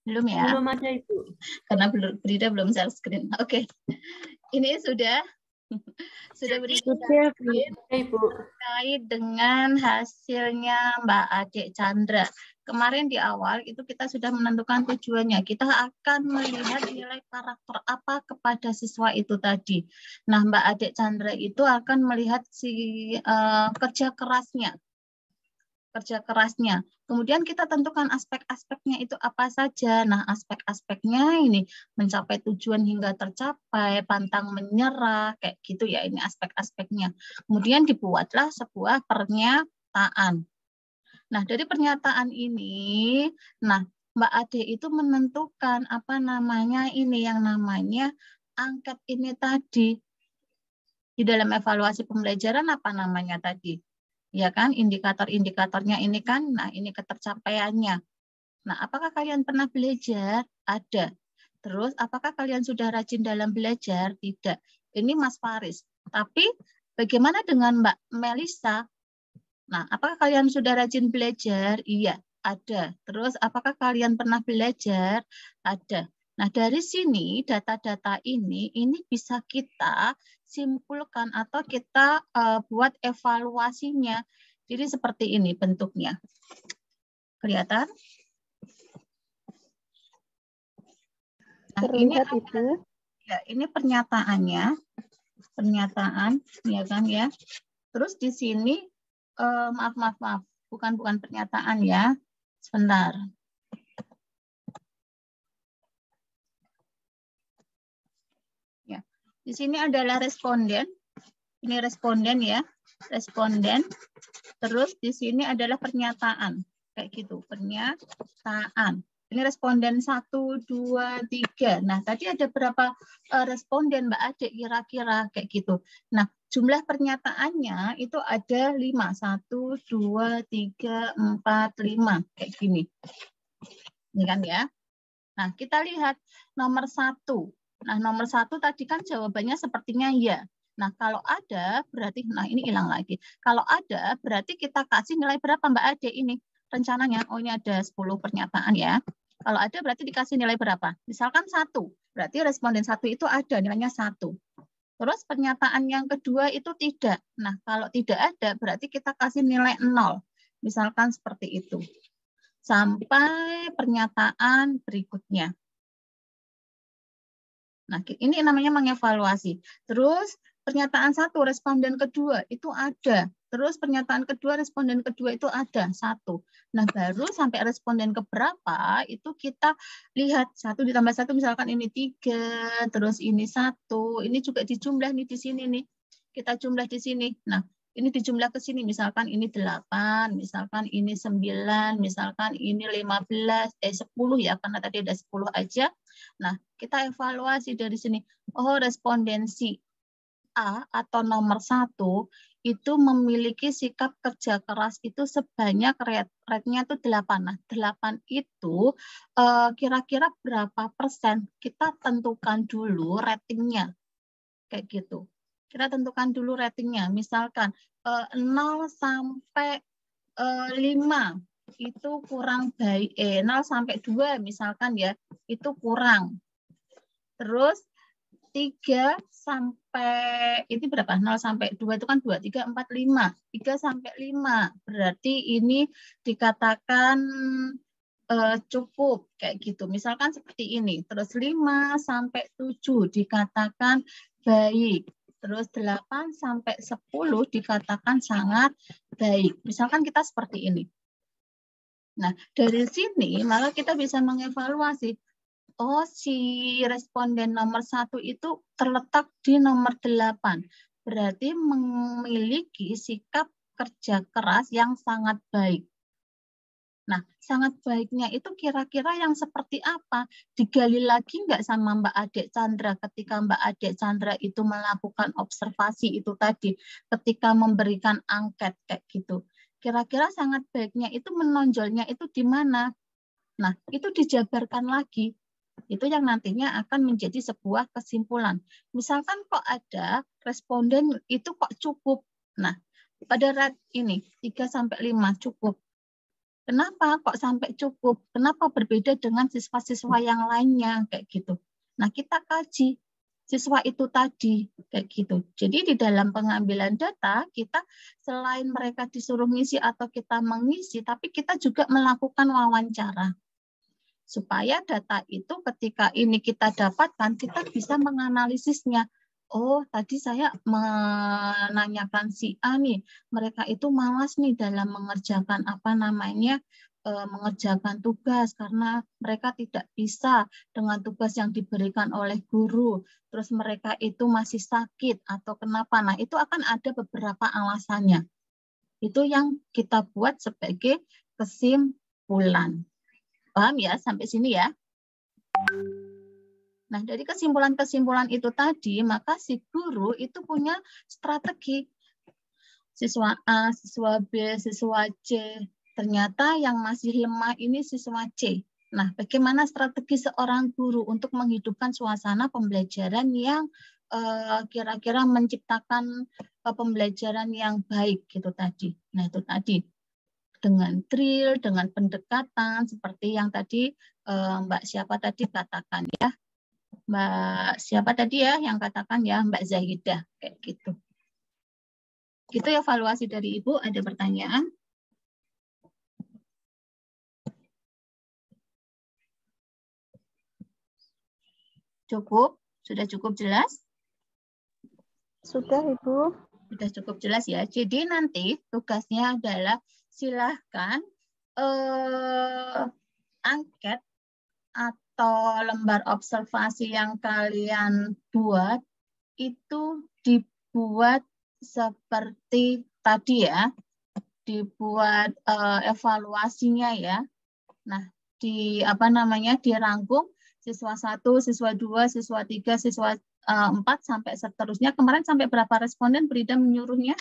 Belum ya? Belum ada Ibu. Karena Frida belum share screen. Oke. Ini sudah berita terkait dengan hasilnya Mbak Adik Chandra. Kemarin di awal itu kita sudah menentukan tujuannya. Kita akan melihat nilai karakter apa kepada siswa itu tadi. Nah, Mbak Adik Chandra itu akan melihat kerja kerasnya. Kemudian kita tentukan aspek-aspeknya itu apa saja. Nah, aspek-aspeknya ini mencapai tujuan hingga tercapai, pantang menyerah, kayak gitu ya, ini aspek-aspeknya. Kemudian dibuatlah sebuah pernyataan. Nah, dari pernyataan ini, nah, Mbak Ade itu menentukan apa namanya ini, yang namanya angket ini tadi. Di dalam evaluasi pembelajaran apa namanya tadi? Ya kan, indikator-indikatornya ini kan, nah ini ketercapaiannya. Nah, apakah kalian pernah belajar? Ada. Terus, apakah kalian sudah rajin dalam belajar? Tidak. Ini Mas Faris. Tapi bagaimana dengan Mbak Melisa? Nah, apakah kalian sudah rajin belajar? Iya, ada. Terus apakah kalian pernah belajar? Ada. Nah, dari sini data-data ini bisa kita simpulkan atau kita buat evaluasinya. Jadi seperti ini bentuknya. Kelihatan? Nah, Terlihat, Ibu. Ya, ini pernyataannya. Pernyataan, ya kan ya. Terus di sini maaf, bukan pernyataan ya. Sebentar. Ya. Di sini adalah responden. Ini responden ya. Responden. Terus di sini adalah pernyataan. Kayak gitu, pernyataan. Ini responden 1, 2, 3. Nah, tadi ada berapa responden Mbak Adik kira-kira kayak gitu. Nah, jumlah pernyataannya itu ada 5. 1, 2, 3, 4, 5. Kayak gini. Ini kan ya. Nah, kita lihat nomor 1. Nah, nomor 1 tadi kan jawabannya sepertinya ya. Nah, kalau ada berarti, nah ini hilang lagi. Kalau ada berarti kita kasih nilai berapa Mbak Ade ini? Rencananya, oh ini ada 10 pernyataan ya. Kalau ada berarti dikasih nilai berapa? Misalkan 1, berarti responden 1 itu ada nilainya 1. Terus pernyataan yang kedua itu tidak. Nah, kalau tidak ada berarti kita kasih nilai 0. Misalkan seperti itu. Sampai pernyataan berikutnya. Nah, ini namanya mengevaluasi. Terus pernyataan 1, responden kedua itu ada. Terus pernyataan kedua, responden kedua itu ada 1. Nah, baru sampai responden keberapa itu kita lihat 1 ditambah 1 misalkan ini 3, terus ini 1, ini juga dijumlah nih di sini nih. Kita jumlah di sini. Nah, ini dijumlah ke sini misalkan ini 8, misalkan ini 9, misalkan ini 15, 10 ya karena tadi ada 10 aja. Nah, kita evaluasi dari sini. Oh, respondensi A atau nomor 1 itu memiliki sikap kerja keras itu sebanyak rate-nya itu 8. Nah, 8 itu kira-kira berapa persen? Kita tentukan dulu ratingnya. Kayak gitu. Kita tentukan dulu ratingnya. Misalkan 0 sampai 5 itu kurang baik. 0 sampai 2 misalkan ya, itu kurang. Terus 3 sampai ini berapa? 0 sampai 2 itu kan 2, 3, 4, 5. 3 sampai 5. Berarti ini dikatakan cukup kayak gitu. Misalkan seperti ini. Terus 5 sampai 7 dikatakan baik. Terus 8 sampai 10 dikatakan sangat baik. Misalkan kita seperti ini. Nah, dari sini maka kita bisa mengevaluasi. Oh, si responden nomor 1 itu terletak di nomor 8. Berarti memiliki sikap kerja keras yang sangat baik. Nah, sangat baiknya itu kira-kira yang seperti apa? Digali lagi nggak sama Mbak Adek Chandra ketika Mbak Adek Chandra itu melakukan observasi itu tadi, ketika memberikan angket kayak gitu. Kira-kira sangat baiknya itu menonjolnya itu di mana? Nah, itu dijabarkan lagi. Itu yang nantinya akan menjadi sebuah kesimpulan. Misalkan kok ada responden itu kok cukup. Nah, pada rate ini 3 sampai 5 cukup. Kenapa kok sampai cukup? Kenapa berbeda dengan siswa-siswa yang lainnya kayak gitu. Nah, kita kaji siswa itu tadi kayak gitu. Jadi di dalam pengambilan data kita selain mereka disuruh ngisi atau kita mengisi, tapi kita juga melakukan wawancara. Supaya data itu ketika ini kita dapatkan, kita bisa menganalisisnya. Oh, tadi saya menanyakan si A nih, mereka itu malas nih dalam mengerjakan mengerjakan tugas karena mereka tidak bisa dengan tugas yang diberikan oleh guru. Terus mereka itu masih sakit atau kenapa? Nah, itu akan ada beberapa alasannya. Itu yang kita buat sebagai kesimpulan. Paham ya sampai sini ya? Nah, dari kesimpulan-kesimpulan itu tadi, maka si guru itu punya strategi. Siswa A, siswa B, siswa C. Ternyata yang masih lemah ini siswa C. Nah, bagaimana strategi seorang guru untuk menghidupkan suasana pembelajaran yang kira-kira menciptakan pembelajaran yang baik gitu tadi. Nah, itu tadi dengan drill, dengan pendekatan seperti yang tadi Mbak siapa tadi katakan ya. Mbak siapa tadi ya yang katakan ya, Mbak Zahidah kayak gitu. Itu evaluasi dari Ibu, ada pertanyaan? Cukup? Sudah cukup jelas? Sudah, Ibu. Sudah cukup jelas ya. Jadi nanti tugasnya adalah silahkan angket atau lembar observasi yang kalian buat itu dibuat seperti tadi ya, dibuat evaluasinya ya. Nah, dirangkum siswa 1, siswa 2, siswa 3, siswa 4 sampai seterusnya. Kemarin sampai berapa responden Brida menyuruhnya?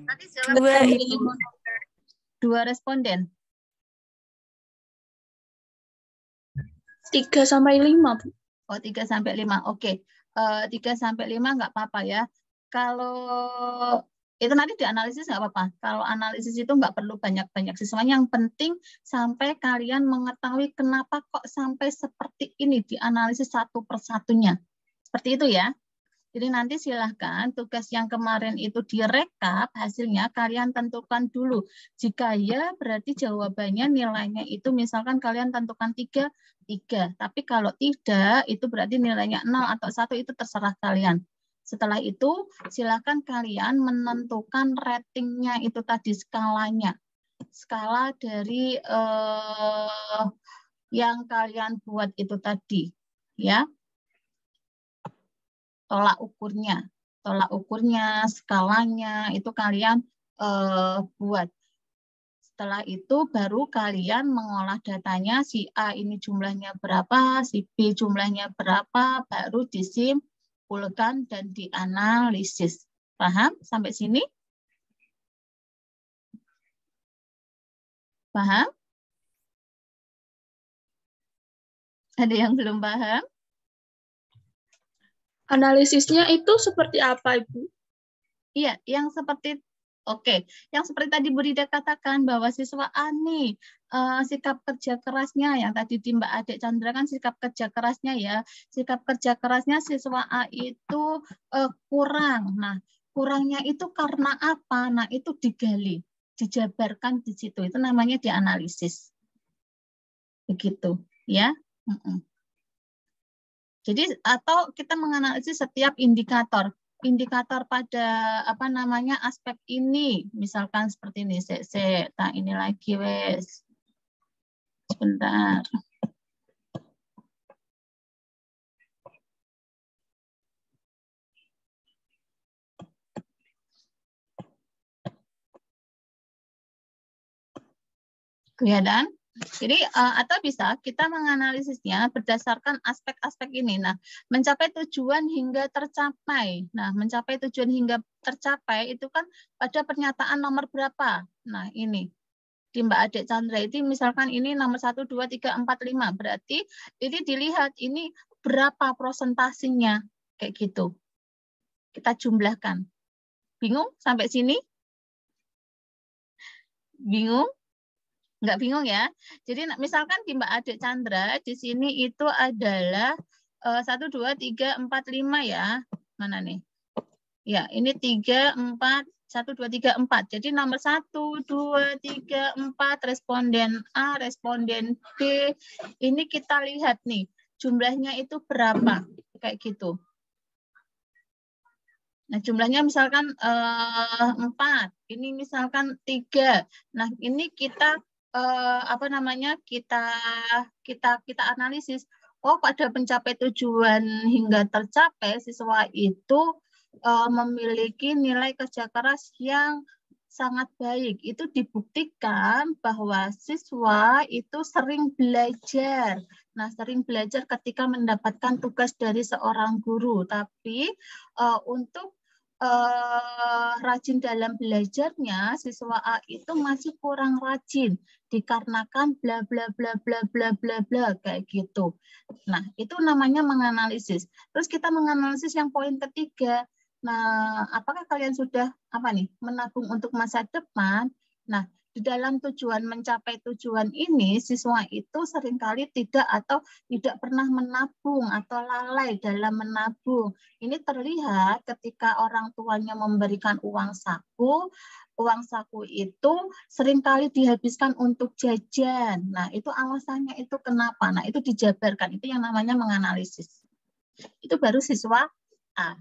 Nanti jawab 2 responden. 3 sampai 5, Bu. Oh, 3 sampai 5. Oke. 3 sampai 5 nggak apa-apa ya. Kalau itu nanti dianalisis nggak apa-apa. Kalau analisis itu nggak perlu banyak-banyak siswanya. Yang penting sampai kalian mengetahui kenapa kok sampai seperti ini, dianalisis satu persatunya. Seperti itu ya. Jadi nanti silahkan tugas yang kemarin itu direkap, hasilnya kalian tentukan dulu. Jika ya, berarti jawabannya nilainya itu misalkan kalian tentukan 3. Tapi kalau tidak, itu berarti nilainya 0 atau 1, itu terserah kalian. Setelah itu, silahkan kalian menentukan ratingnya itu tadi, skalanya. Skala dari yang kalian buat itu tadi. Ya. Tolak ukurnya, skalanya, itu kalian buat. Setelah itu baru kalian mengolah datanya, si A ini jumlahnya berapa, si B jumlahnya berapa, baru disimpulkan dan dianalisis. Paham sampai sini? Paham? Ada yang belum paham? Analisisnya itu seperti apa, Ibu? Iya, yang seperti yang seperti tadi Bu Rida katakan bahwa siswa A nih sikap kerja kerasnya yang tadi di Mbak Adek Chandra kan sikap kerja kerasnya ya. Sikap kerja kerasnya siswa A itu kurang. Nah, kurangnya itu karena apa? Nah, itu digali, dijabarkan di situ. Itu namanya dianalisis. Begitu, ya. Jadi atau kita menganalisis setiap indikator pada aspek ini, misalkan seperti ini. Nah ini lagi wes. Sebentar. Kelihatan? Jadi atau bisa kita menganalisisnya berdasarkan aspek-aspek ini. Nah, mencapai tujuan hingga tercapai. Nah, mencapai tujuan hingga tercapai itu kan pada pernyataan nomor berapa? Nah, ini di Mbak Adek Chandra itu misalkan ini nomor 1, 2, 3, 4, 5. Berarti ini dilihat ini berapa prosentasinya kayak gitu. Kita jumlahkan. Bingung sampai sini? Bingung? Nggak bingung ya. Jadi misalkan di Mbak Adek Chandra di sini itu adalah 1, 2, 3, 4, 5 ya. Mana nih? Ya, ini 3, 4, 1, 2, 3, 4. Jadi nomor 1, 2, 3, 4 responden A, responden B. Ini kita lihat nih, jumlahnya itu berapa? Kayak gitu. Nah, jumlahnya misalkan 4. Ini misalkan 3. Nah, ini kita kita analisis. Oh, pada mencapai tujuan hingga tercapai siswa itu memiliki nilai kerja keras yang sangat baik. Itu dibuktikan bahwa siswa itu sering belajar. Nah, sering belajar ketika mendapatkan tugas dari seorang guru. Tapi untuk rajin dalam belajarnya, siswa A itu masih kurang rajin dikarenakan bla bla bla bla bla bla bla kayak gitu. Nah, itu namanya menganalisis. Terus kita menganalisis yang poin ketiga. Nah, apakah kalian sudah menabung untuk masa depan? Nah, di dalam tujuan mencapai tujuan ini, siswa itu seringkali tidak pernah menabung atau lalai dalam menabung. Ini terlihat ketika orang tuanya memberikan uang saku itu seringkali dihabiskan untuk jajan. Nah, itu alasannya itu kenapa? Nah, itu dijabarkan. Itu yang namanya menganalisis. Itu baru siswa A.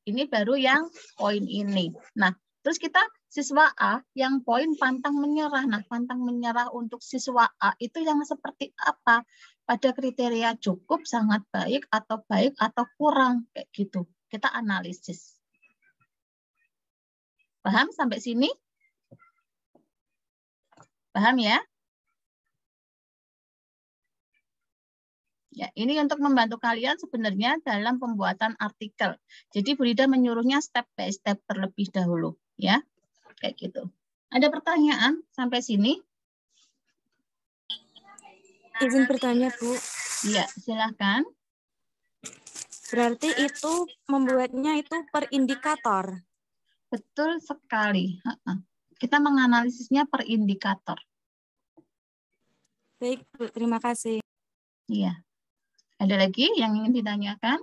Ini baru yang poin ini. Nah, terus kita siswa A yang poin pantang menyerah. Nah, pantang menyerah untuk siswa A itu yang seperti apa? Pada kriteria cukup, sangat baik, atau kurang. Kayak gitu. Kita analisis. Paham sampai sini? Paham ya? Ya, ini untuk membantu kalian sebenarnya dalam pembuatan artikel. Jadi Bu Rida menyuruhnya step by step terlebih dahulu. Ya, kayak gitu. Ada pertanyaan sampai sini? Izin bertanya, Bu. Iya, silakan. Berarti itu membuatnya itu per indikator. Betul sekali. Kita menganalisisnya per indikator. Baik, Bu. Terima kasih. Iya. Ada lagi yang ingin ditanyakan?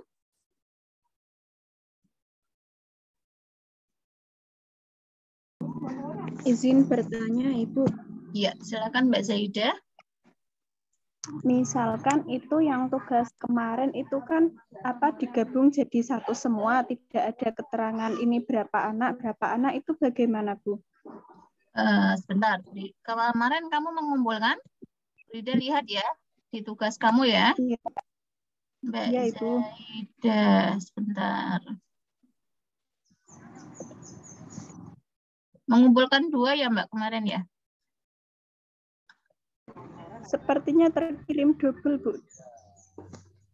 Izin bertanya, Ibu. Iya, silakan Mbak Zaidah. Misalkan itu yang tugas kemarin itu kan digabung jadi satu semua, tidak ada keterangan ini berapa anak itu bagaimana, Bu? Sebentar, kemarin kamu mengumpulkan? Rida lihat ya di tugas kamu ya. Iya. Mbak Iya, Ibu. Zaidah, sebentar. Mengumpulkan 2 ya Mbak kemarin ya? Sepertinya terkirim double, Bu.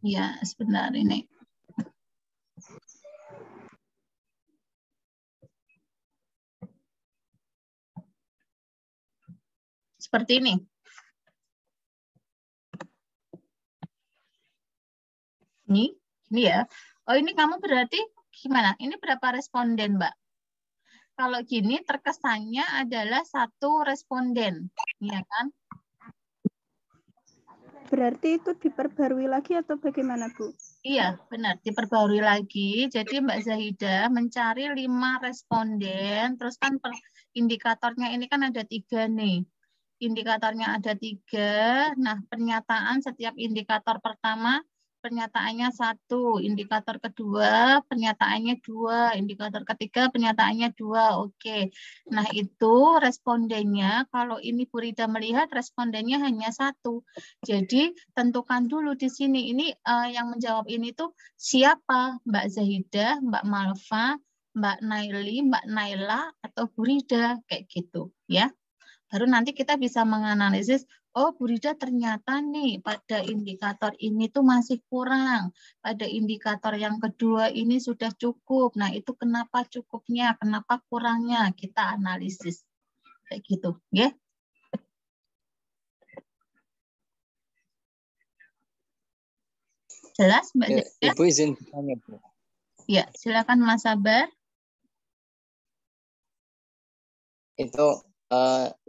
Iya, sebentar ini. Seperti ini. Ini ya. Oh, ini kamu berarti gimana? Ini berapa responden, Mbak? Kalau gini terkesannya adalah 1 responden, ya kan? Berarti itu diperbarui lagi atau bagaimana, Bu? Iya, benar. Diperbarui lagi. Jadi Mbak Zahidah mencari 5 responden. Terus kan indikatornya ini kan ada 3 nih. Indikatornya ada 3. Nah, pernyataan setiap indikator pertama, pernyataannya 1. Indikator kedua, pernyataannya 2. Indikator ketiga, pernyataannya 2. Oke. Nah, itu respondennya. Kalau ini Bu Rida melihat respondennya hanya 1. Jadi, tentukan dulu di sini. Ini yang menjawab ini tuh siapa? Mbak Zahidah, Mbak Malva, Mbak Naili, Mbak Naila, atau Bu Rida. Kayak gitu. Ya. Baru nanti kita bisa menganalisis, oh Bu Rida ternyata nih pada indikator ini tuh masih kurang. Pada indikator yang kedua ini sudah cukup. Nah itu kenapa cukupnya, kenapa kurangnya, kita analisis. Kayak gitu. Ya. Jelas Mbak Zaida? Ibu izin bertanya, Bu. Ya, silakan Mas Sabar. Itu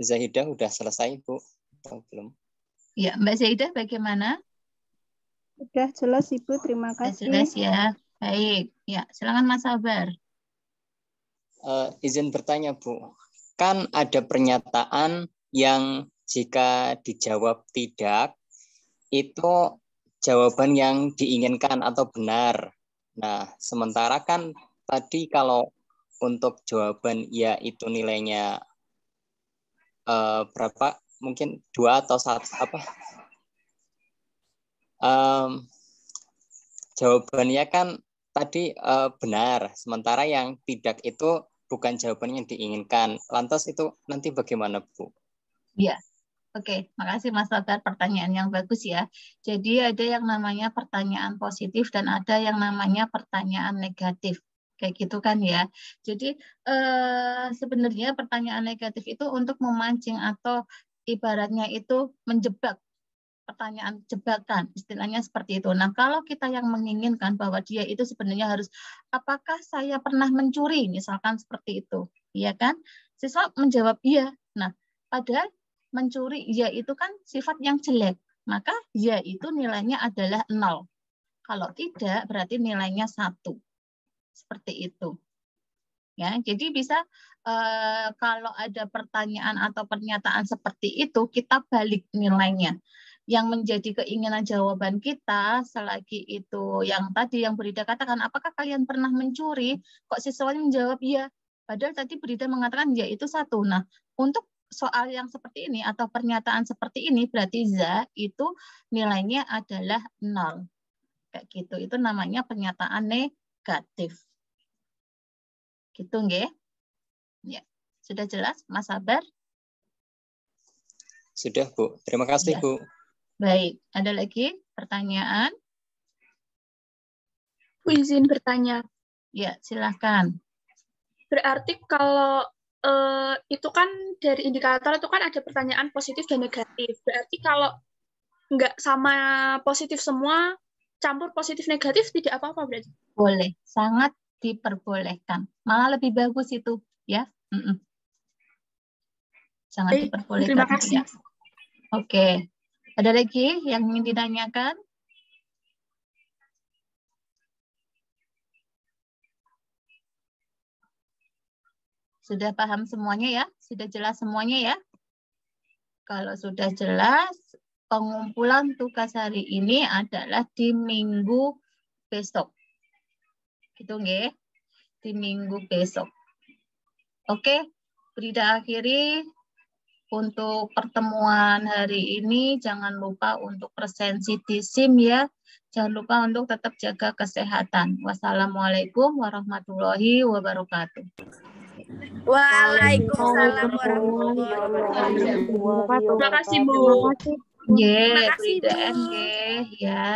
Zahidah udah selesai, Bu? Atau belum? Ya, Mbak Zaidah bagaimana? Sudah jelas, Ibu. Terima kasih. Jelas ya. Baik. Ya, silakan Mas Sabar. Izin bertanya, Bu. Kan ada pernyataan yang jika dijawab tidak, itu jawaban yang diinginkan atau benar. Nah, sementara kan tadi kalau untuk jawaban ya itu nilainya berapa? Mungkin 2 atau 1 jawabannya kan tadi benar, sementara yang tidak itu bukan jawaban yang diinginkan. Lantas itu nanti bagaimana, Bu? Ya, Oke, makasih Mas Sabar, pertanyaan yang bagus ya. Jadi ada yang namanya pertanyaan positif dan ada yang namanya pertanyaan negatif. Kayak gitu kan ya. Jadi sebenarnya pertanyaan negatif itu untuk memancing atau ibaratnya itu menjebak, pertanyaan jebakan, istilahnya seperti itu. Nah, kalau kita yang menginginkan bahwa dia itu sebenarnya harus, apakah saya pernah mencuri, misalkan seperti itu, iya kan? Siswa menjawab iya. Nah, padahal mencuri iya itu kan sifat yang jelek, maka iya itu nilainya adalah 0. Kalau tidak, berarti nilainya 1. Seperti itu. Ya, jadi bisa kalau ada pertanyaan atau pernyataan seperti itu, kita balik nilainya. Yang menjadi keinginan jawaban kita selagi itu yang tadi yang Brida katakan, apakah kalian pernah mencuri? Kok siswanya menjawab iya? Padahal tadi Brida mengatakan ya itu 1. Nah, untuk soal yang seperti ini atau pernyataan seperti ini berarti za itu nilainya adalah 0. Kayak gitu. Itu namanya pernyataan negatif. Gitu nggih? Ya. Sudah jelas Mas Sabar? Sudah, Bu. Terima kasih, Ya. Bu. Baik, ada lagi pertanyaan? Bu, izin bertanya. Ya, silahkan. Berarti kalau itu kan dari indikator itu kan ada pertanyaan positif dan negatif. Berarti kalau nggak sama positif semua, campur positif negatif tidak apa-apa berarti? Boleh, sangat diperbolehkan. Malah lebih bagus itu, ya. Sangat Baik, diperbolehkan. terima kasih. Ya. Oke. Ada lagi yang ingin ditanyakan? Sudah paham semuanya ya? Sudah jelas semuanya ya? Kalau sudah jelas, pengumpulan tugas hari ini adalah di minggu besok. Gitu nggih? Di minggu besok. Oke, Brida akhiri. Untuk pertemuan hari ini, jangan lupa untuk presensi di SIM ya. Jangan lupa untuk tetap jaga kesehatan. Wassalamualaikum warahmatullahi wabarakatuh. Waalaikumsalam warahmatullahi wabarakatuh. Terima kasih, Bu. Nggih, Brida nggih, ya.